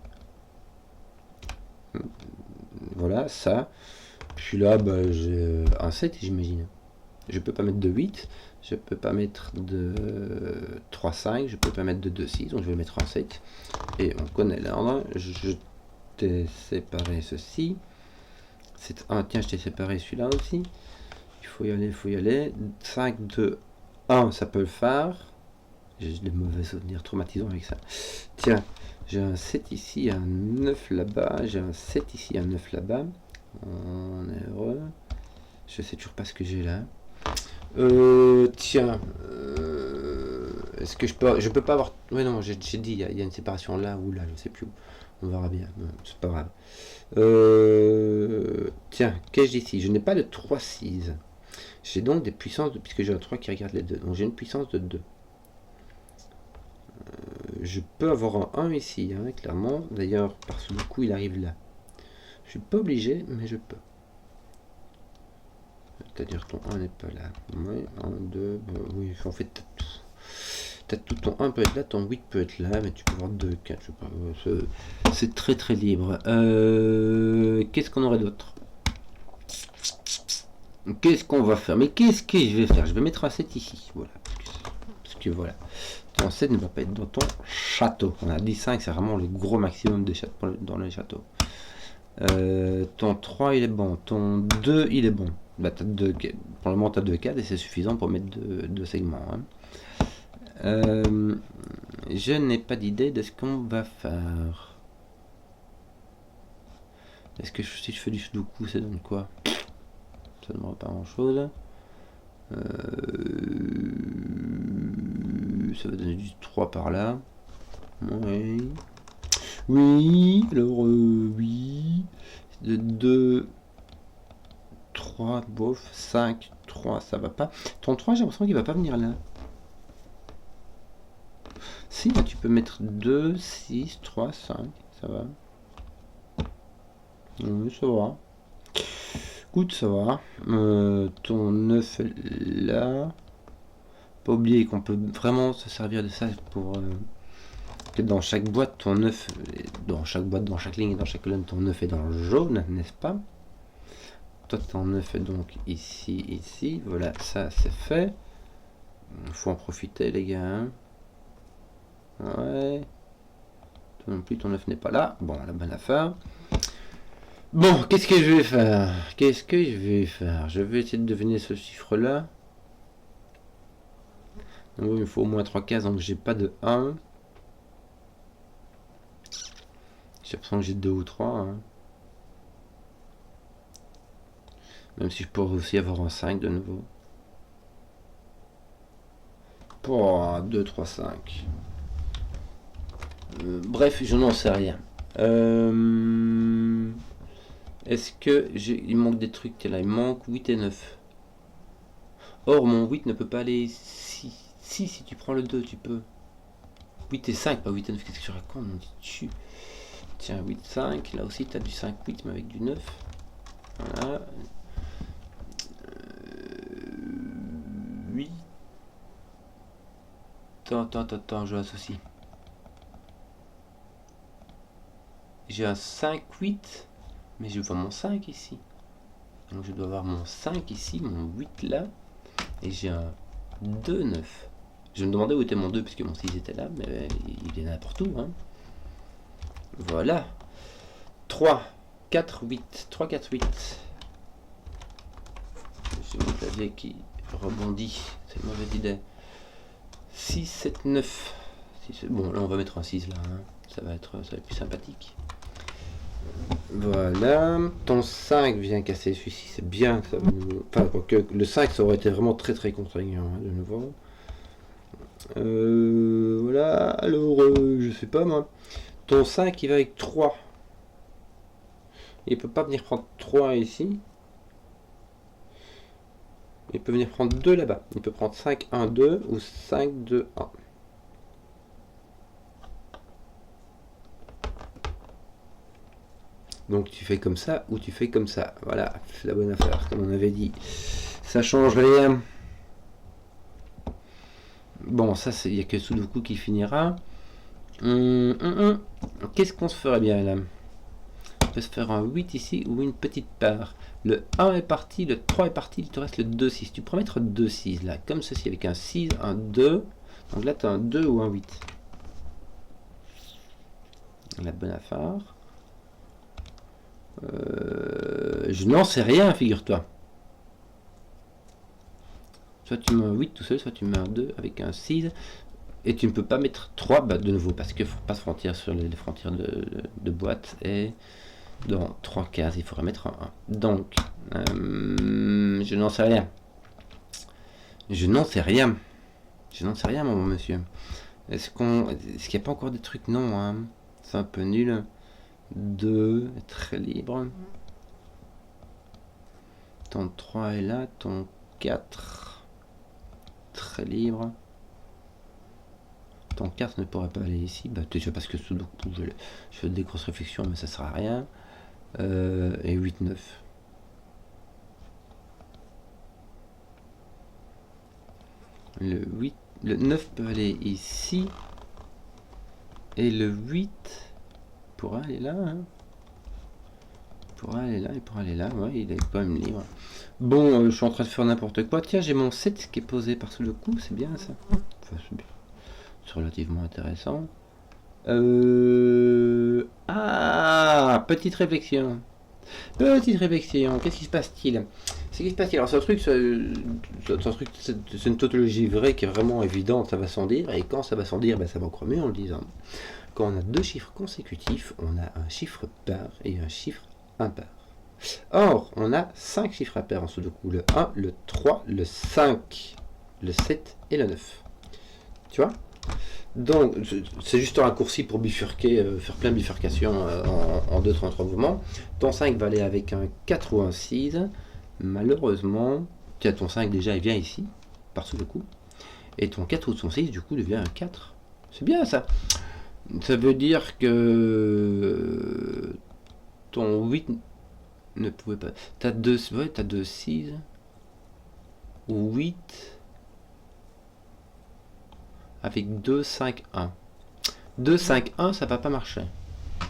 Voilà, ça. Puis là, bah, j'ai un 7, j'imagine. Je peux pas mettre de 8. Je peux pas mettre de 3, 5. Je peux pas mettre de 2, 6. Donc je vais mettre un 7. Et on connaît l'ordre. Je t'ai séparé ceci. C'est un, tiens, je t'ai séparé celui-là aussi. Il faut y aller, il faut y aller. 5, 2, 1, ça peut le faire. J'ai des mauvais souvenirs traumatisants avec ça. Tiens, j'ai un 7 ici, un 9 là-bas. J'ai un 7 ici, un 9 là-bas. On est heureux. Je sais toujours pas ce que j'ai là. Tiens. Est-ce que je peux pas avoir... Ouais, non, j'ai dit, il y a une séparation là ou là, je sais plus où. On verra bien, c'est pas grave. Tiens, qu'ai-je ici? Je n'ai pas de 3, 6. J'ai donc des puissances, puisque j'ai un 3 qui regarde les deux. Donc j'ai une puissance de 2. Je peux avoir un 1 ici, hein, clairement. D'ailleurs, par ce coup, il arrive là. Je suis pas obligé, mais je peux. C'est-à-dire ton 1 n'est pas là. Oui, 1, 2, oui, en fait, t'as tout. Ton 1 peut être là, ton 8 peut être là, mais tu peux avoir 2, 4, je sais pas. C'est très très libre. Qu'est-ce qu'on aurait d'autre? Qu'est-ce qu'on va faire? Mais qu'est-ce que je vais faire? Je vais mettre un 7 ici. Voilà. Parce que voilà. Ton 7 ne va pas être dans ton château. On a dit 5, c'est vraiment le gros maximum des châteaux, dans les châteaux. Ton 3 il est bon. Ton 2 il est bon. Bah, pour le moment tu as 2 cadres et c'est suffisant pour mettre 2 segments. Hein. Je n'ai pas d'idée de ce qu'on va faire. Est-ce que si je fais du sudoku ça donne quoi? Ça ne donnera pas grand chose. Ça va donner du 3 par là. Oui. Oui, alors oui. De 2, 3, bof, 5, 3, ça va pas. Ton 3, j'ai l'impression qu'il va pas venir là. Si, là tu peux mettre 2, 6, 3, 5, ça va. Oui, ça va. Écoute, ça va. Ton 9 là. Pas oublier qu'on peut vraiment se servir de ça pour que dans chaque boîte, ton 9, dans chaque boîte, dans chaque ligne et dans chaque colonne, ton 9 est dans le jaune, n'est-ce pas? Toi, ton 9 est donc ici, ici. Voilà, ça c'est fait. Il faut en profiter, les gars. Hein. Ouais. Toi non plus, ton 9 n'est pas là. Bon, la bonne affaire. Bon, qu'est-ce que je vais faire? Qu'est-ce que je vais faire? Je vais essayer de deviner ce chiffre-là. Donc, il me faut au moins 3 cases, donc j'ai pas de 1. J'ai l'impression que j'ai 2 ou 3. Hein. Même si je pourrais aussi avoir un 5 de nouveau. Pour 2, 3, 5. Bref, je n'en sais rien. Est-ce que il manque des trucs là? Il manque 8 et 9. Or, mon 8 ne peut pas aller ici. Si tu prends le 2, tu peux. 8 et 5, pas 8 et 9. Qu'est-ce que tu racontes, mon dessus? Tiens, 8, 5. Là aussi, tu as du 5, 8, mais avec du 9. Voilà. 8. Attends, je l'associe. J'ai un 5, 8. Mais je vois mon 5 ici. Donc je dois avoir mon 5 ici, mon 8 là. Et j'ai un 2, 9. Je me demandais où était mon 2 puisque mon 6 était là, mais il est n'importe où. Hein. Voilà. 3, 4, 8. 3, 4, 8. J'ai mon clavier qui rebondit. C'est une mauvaise idée. 6, 7, 9. Bon, là on va mettre un 6 là. Hein. Ça va être plus sympathique. Voilà, ton 5 vient casser celui-ci, c'est bien. Ça, enfin, que le 5 ça aurait été vraiment très très contraignant hein, de nouveau. Voilà, alors je sais pas moi. Ton 5 il va avec 3. Il peut pas venir prendre 3 ici. Il peut venir prendre 2 là-bas. Il peut prendre 5, 1, 2 ou 5, 2, 1. Donc tu fais comme ça ou tu fais comme ça. Voilà, c'est la bonne affaire, comme on avait dit. Ça change rien. Bon, ça, il n'y a que Sudoku qui finira. Qu'est-ce qu'on se ferait bien là? On peut se faire un 8 ici ou une petite part. Le 1 est parti, le 3 est parti, il te reste le 2, 6. Tu pourrais mettre 2, 6 là, comme ceci, avec un 6, un 2. Donc là, tu as un 2 ou un 8. La bonne affaire. Je n'en sais rien, figure-toi. Soit tu mets un 8 tout seul, soit tu mets un 2 avec un 6. Et tu ne peux pas mettre 3, bah de nouveau, parce qu'il ne faut pas se frontière sur les frontières de boîte. Et dans 3 cases, il faudrait mettre un 1. Donc, je n'en sais rien. Je n'en sais rien. Je n'en sais rien, mon monsieur. Est-ce qu'il n'y a pas encore des trucs? Non, hein. C'est un peu nul. 2, très libre. Ton 3 est là, ton 4, très libre. Ton 4 ne pourrait pas aller ici. Bah, déjà parce que Sudoku, je fais des grosses réflexions, mais ça sert à rien. Et 8, 9. Le 8, le 9 peut aller ici. Et le 8 pourra aller là. Hein. Pourra aller là et pourra aller là. Ouais, il est quand même libre. Bon, je suis en train de faire n'importe quoi. Tiens, j'ai mon 7 qui est posé par-sous le cou. C'est bien ça. Enfin, c'est relativement intéressant. Ah, petite réflexion. Petite réflexion. Qu'est-ce qui se passe-t-il? C'est qui se passe-t-il? Alors, c'est une tautologie vraie qui est vraiment évidente. Ça va sans dire. Et quand ça va sans dire, ben, ça va encore mieux en le disant. Quand on a deux chiffres consécutifs, on a un chiffre pair et un chiffre impair. Or, on a 5 chiffres impairs en dessous de coup. Le 1, le 3, le 5, le 7 et le 9. Tu vois? Donc, c'est juste un raccourci pour bifurquer, faire plein de bifurcations en 2, 3 mouvements. Ton 5 va aller avec un 4 ou un 6. Malheureusement, tu as ton 5 déjà, il vient ici, par-sous le coup. Et ton 4 ou ton 6, du coup, devient un 4. C'est bien ça. Ça veut dire que ton 8 ne pouvait pas. T'as 2 6 ou 8 avec 2, 5, 1. 2, 5, 1, ça va pas marcher.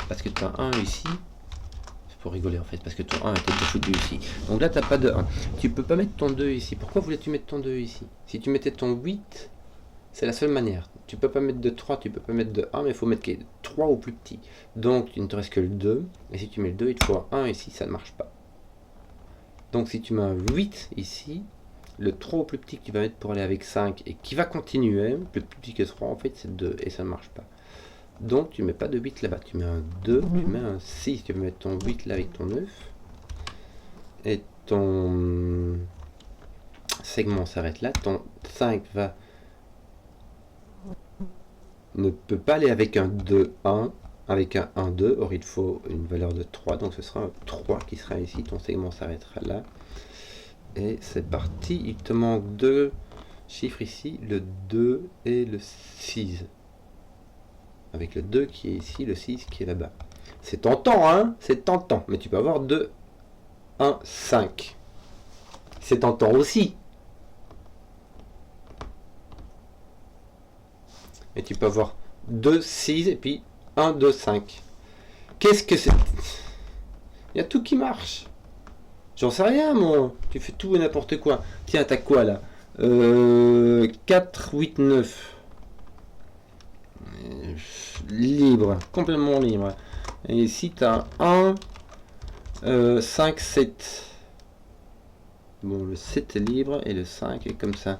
Parce que tu as 1 ici. C'est pour rigoler en fait, parce que ton 1 était foutu ici. Donc là, tu n'as pas de 1. Tu peux pas mettre ton 2 ici. Pourquoi voulais-tu mettre ton 2 ici? Si tu mettais ton 8, c'est la seule manière. Tu peux pas mettre de 3, tu peux pas mettre de 1, mais il faut mettre 3 au plus petit. Donc, il ne te reste que le 2. Et si tu mets le 2, il te faut un 1 ici, ça ne marche pas. Donc, si tu mets un 8 ici, le 3 au plus petit que tu vas mettre pour aller avec 5 et qui va continuer, le plus petit que 3 en fait, c'est 2 et ça ne marche pas. Donc, tu mets pas de 8 là-bas. Tu mets un 2, tu mets un 6, tu vas mettre ton 8 là avec ton 9. Et ton segment s'arrête là. Ton 5 va ne peut pas aller avec un 2, 1, avec un 1, 2, or il faut une valeur de 3, donc ce sera un 3 qui sera ici, ton segment s'arrêtera là. Et c'est parti, il te manque deux chiffres ici, le 2 et le 6. Avec le 2 qui est ici, le 6 qui est là-bas. C'est tentant, hein? C'est tentant, mais tu peux avoir 2, 1, 5. C'est tentant aussi. Et tu peux avoir 2, 6 et puis 1, 2, 5. Qu'est-ce que c'est? Il y a tout qui marche. J'en sais rien, moi. Tu fais tout et n'importe quoi. Tiens, t'as quoi là? 4, 8, 9. Libre. Complètement libre. Et ici, t'as 1, 5, 7. Bon, le 7 est libre et le 5 est comme ça.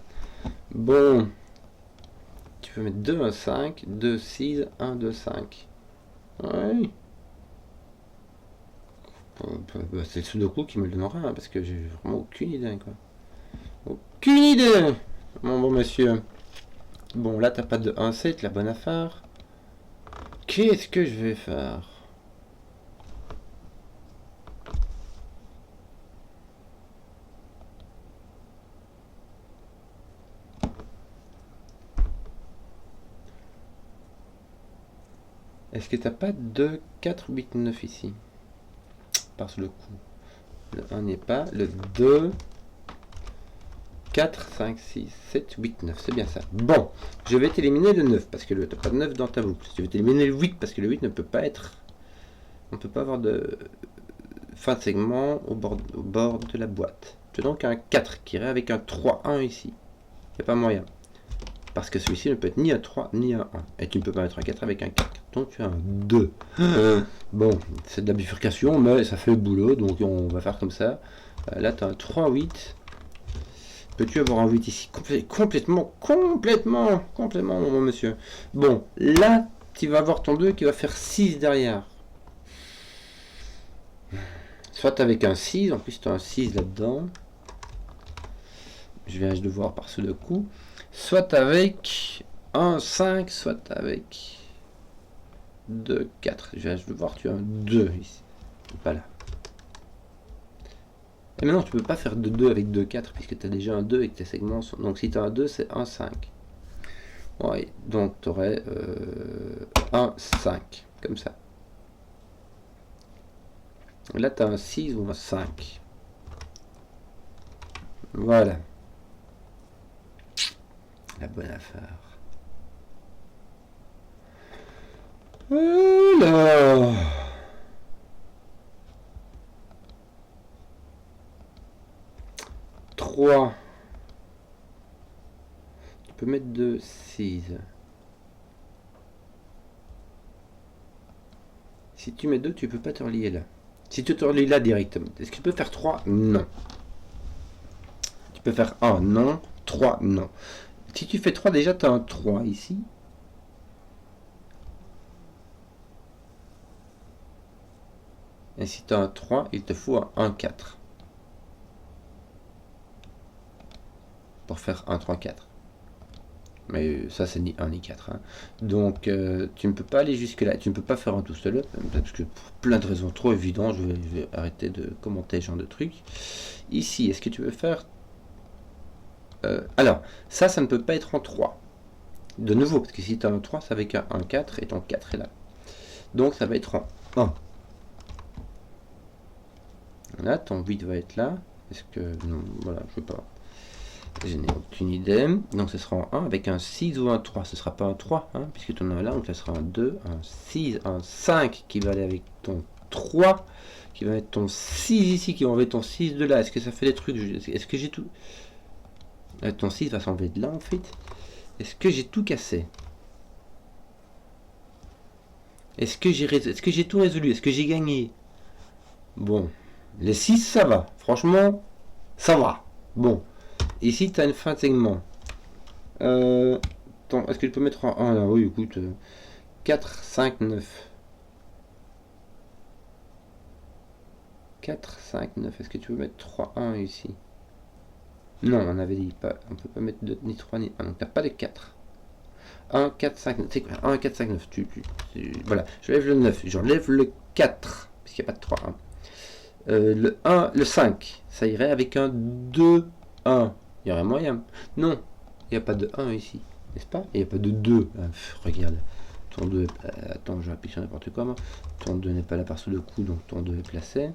Bon. Tu peux mettre 2, 1, 5, 2, 6, 1, 2, 5. Ouais. C'est le Sudoku qui me le donnera, hein, parce que j'ai vraiment aucune idée, quoi. Aucune idée, mon bon monsieur. Bon, là, t'as pas de 1, 7, la bonne affaire. Qu'est-ce que je vais faire? Est-ce que t'as pas 2, 4, 8, 9 ici? Parce le coup. Le 1 n'est pas. Le 2, 4, 5, 6, 7, 8, 9. C'est bien ça. Bon, je vais t'éliminer le 9 parce que t'as pas de 9 dans ta boucle. Je vais t'éliminer le 8 parce que le 8 ne peut pas être. On ne peut pas avoir de fin de segment au bord de la boîte. Tu as donc un 4 qui irait avec un 3, 1 ici. Il n'y a pas moyen. Parce que celui-ci ne peut être ni un 3 ni un 1. Et tu ne peux pas mettre un 4 avec un 4. Donc tu as un 2. Bon, c'est de la bifurcation, mais ça fait le boulot. Donc on va faire comme ça. Là, tu as un 3, 8. Peux-tu avoir un 8 ici? Complètement, mon monsieur. Bon, là, tu vas avoir ton 2 qui va faire 6 derrière. Soit avec un 6, en plus tu as un 6 là-dedans. Je viens de voir par-dessus le coup. Soit avec un 5, soit avec 2, 4. Je viens de voir, tu as un 2 ici. Pas là. Et maintenant, tu peux pas faire de 2 avec 2, 4, puisque tu as déjà un 2 et que tes segments sont... Donc si tu as un 2, c'est un 5. Ouais, donc tu aurais un 5, comme ça. Là, tu as un 6 ou un 5. Voilà. La bonne affaire. Alors. 3. Tu peux mettre de 6. Si tu mets 2, tu peux pas te relier là. Si tu te relis là directement. Est-ce que tu peux faire 3? Non. Tu peux faire 1, non. 3, non. Si tu fais 3, déjà tu as un 3 ici. Et si tu as un 3, il te faut un 4. Pour faire un 3, 4. Mais ça c'est ni 1 ni 4. Hein. Donc tu ne peux pas aller jusque là. Tu ne peux pas faire un tout seul. Parce que pour plein de raisons trop évidentes, je vais arrêter de commenter ce genre de trucs. Ici, est-ce que tu veux faire... alors, ça ne peut pas être en 3. De nouveau, parce que si tu as un 3, c'est avec un 4 et ton 4 est là. Donc ça va être en 1. Là, ton 8 va être là. Est-ce que... non, voilà, je ne sais pas. Je n'ai aucune idée. Donc ce sera en 1 avec un 6 ou un 3. Ce ne sera pas un 3, hein, puisque tu en as là. Donc ça sera un 2, un 6, un 5 qui va aller avec ton 3, qui va mettre ton 6 ici, qui va enlever ton 6 de là. Est-ce que ça fait des trucs? Est-ce que j'ai tout... ton 6 va s'enlever de là en fait. Est-ce que j'ai tout cassé? Est-ce que j'ai tout résolu? Est-ce que j'ai gagné? Bon. Les 6, ça va. Franchement, ça va. Bon. Ici, tu as une fin de segment. Est-ce que tu peux mettre en 1 là? Oui, écoute. 4, 5, 9. 4, 5, 9. Est-ce que tu peux mettre 3, 1 ici? Non, on avait dit pas. On peut pas mettre 2, ni 3, ni 1. Donc, tu n'as pas de 4. 1, 4, 5, 9. C'est quoi? 1, 4, 5, 9. Voilà. Je lève le 9. J'enlève le 4. Puisqu'il n'y a pas de 3. Hein. Le 1, le 5. Ça irait avec un 2, 1. Il y aurait moyen. Non, il n'y a pas de 1 ici, n'est-ce pas? Il n'y a pas de 2. Ah, regarde, ton 2 attends, je appuie sur n'importe quoi. Moi. Ton 2 n'est pas là par sous le coup, donc ton 2 est placé.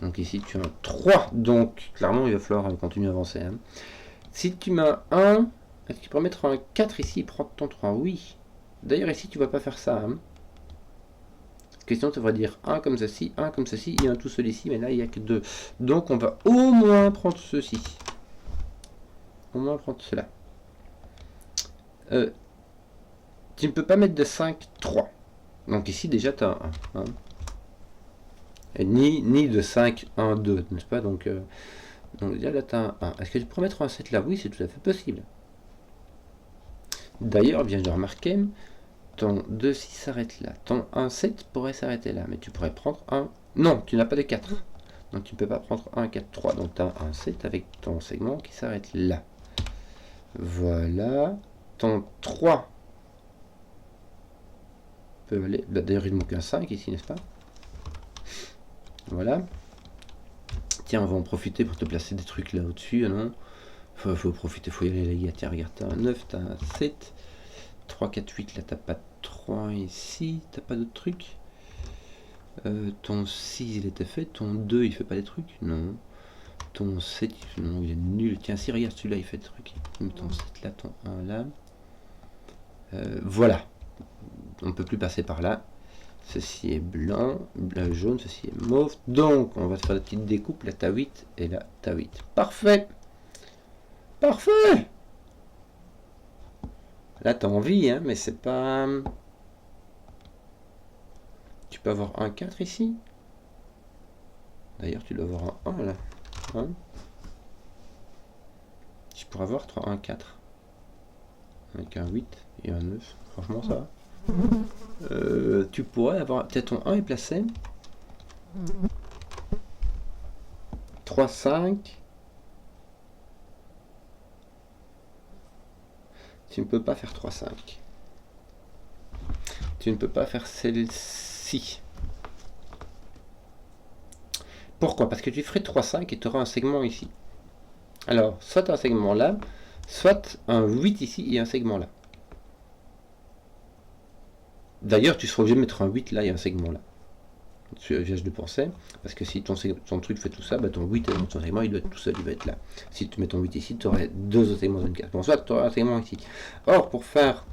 Donc ici, tu as un 3. Donc, clairement, il va falloir continuer à avancer. Hein. Si tu mets un 1, est-ce que tu pourrais mettre un 4 ici et prendre ton 3? Oui. D'ailleurs, ici, tu ne vas pas faire ça. Hein. Question, ça devrait dire 1 comme ceci, 1 comme ceci, et un tout seul ici, mais là, il n'y a que 2. Donc, on va au moins prendre ceci. Au moins prendre cela. Tu ne peux pas mettre de 5, 3. Donc ici déjà tu as un 1. Et ni de 5, 1, 2, n'est-ce pas? Donc déjà là tu as un 1. Est-ce que tu pourrais mettre un 7 là? Oui, c'est tout à fait possible. D'ailleurs, bien j'ai remarqué, ton 2, 6 s'arrête là. Ton 1, 7 pourrait s'arrêter là. Mais tu pourrais prendre un... Non, tu n'as pas de 4. Donc tu ne peux pas prendre 1, 4, 3. Donc tu as un 7 avec ton segment qui s'arrête là. Voilà. Ton 3 peut aller... D'ailleurs, il ne manque un 5 ici, n'est-ce pas? Voilà. Tiens, on va en profiter pour te placer des trucs là au-dessus, non? Faut profiter, faut y aller les gars. Tiens, regarde, t'as un 9, t'as un 7. 3, 4, 8, là t'as pas de 3 ici. T'as pas d'autres trucs. Ton 6, il était fait. Ton 2, il fait pas des trucs? Non. Ton 7, non, il est nul. Tiens, si, regarde, celui-là, il fait des trucs. Ton 7 là, ton 1 là. Voilà. On ne peut plus passer par là. Ceci est blanc, jaune, ceci est mauve. Donc, on va faire des petites découpes. Là, tu as 8 et là, tu as 8. Parfait. Parfait. Là, tu as envie, hein, mais c'est pas... Tu peux avoir un 4 ici. D'ailleurs, tu dois avoir un 1 là. Hein, tu pourrais avoir 3, 1, 4. Avec un 8 et un 9. Franchement, ça va. Tu pourrais avoir... Peut-être ton 1 est placé. 3, 5. Tu ne peux pas faire 3, 5. Tu ne peux pas faire celle-ci. Pourquoi? Parce que tu ferais 3, 5 et tu auras un segment ici. Alors, soit un segment là, soit un 8 ici et un segment là. D'ailleurs, tu seras obligé de mettre un 8 là et un segment là. vierge de pensée, parce que si ton truc fait tout ça, bah ton 8 ton segment il doit être tout seul, il va être là. Si tu mets ton 8 ici, tu aurais deux autres segments dans une carte. Bon, soit tu auras un segment ici. Or, pour faire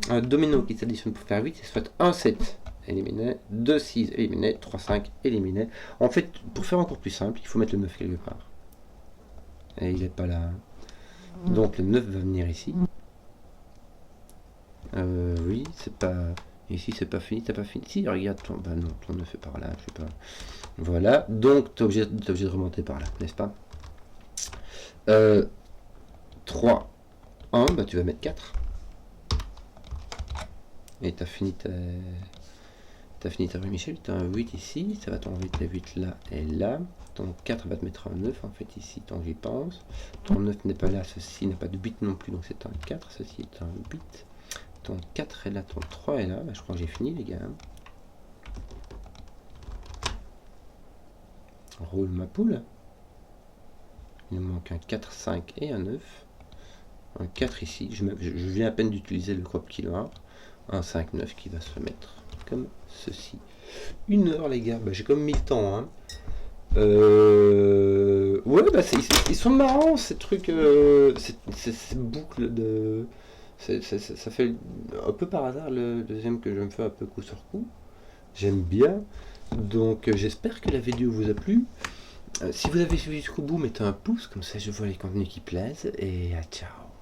un domino qui s'additionne pour faire 8, c'est soit 1, 7 éliminé, 2, 6 éliminé, 3, 5 éliminé. En fait, pour faire encore plus simple, il faut mettre le 9 quelque part. Et il n'est pas là. Donc le 9 va venir ici. Oui, c'est pas... Ici, c'est pas fini, t'as pas fini. Si, regarde, ton... Bah non, ton 9 est par là, je sais pas. Voilà, donc t'es obligé de remonter par là, n'est-ce pas 3, 1, bah tu vas mettre 4. Et t'as fini ta... T'as fini ta rue Michel, tu as un 8 ici, ça va t'enlever ta 8 là et là. Ton 4 va te mettre un 9 en fait ici, tant que j'y pense. Ton 9 n'est pas là, ceci n'a pas de bit non plus, donc c'est un 4, ceci est un bit. Ton 4 est là, ton 3 est là, bah, je crois que j'ai fini les gars. Roule ma poule. Il me manque un 4, 5 et un 9. Un 4 ici, je viens à peine d'utiliser le crop killer. Un 5, 9 qui va se mettre comme ceci. 1 heure les gars, bah, j'ai comme mis le temps hein. Ouais bah ils sont marrants ces trucs, ces boucles de... Ça fait un peu par hasard le deuxième que je me fais un peu coup sur coup. J'aime bien. Donc j'espère que la vidéo vous a plu. Si vous avez suivi jusqu'au bout, mettez un pouce, comme ça je vois les contenus qui plaisent. Et ciao.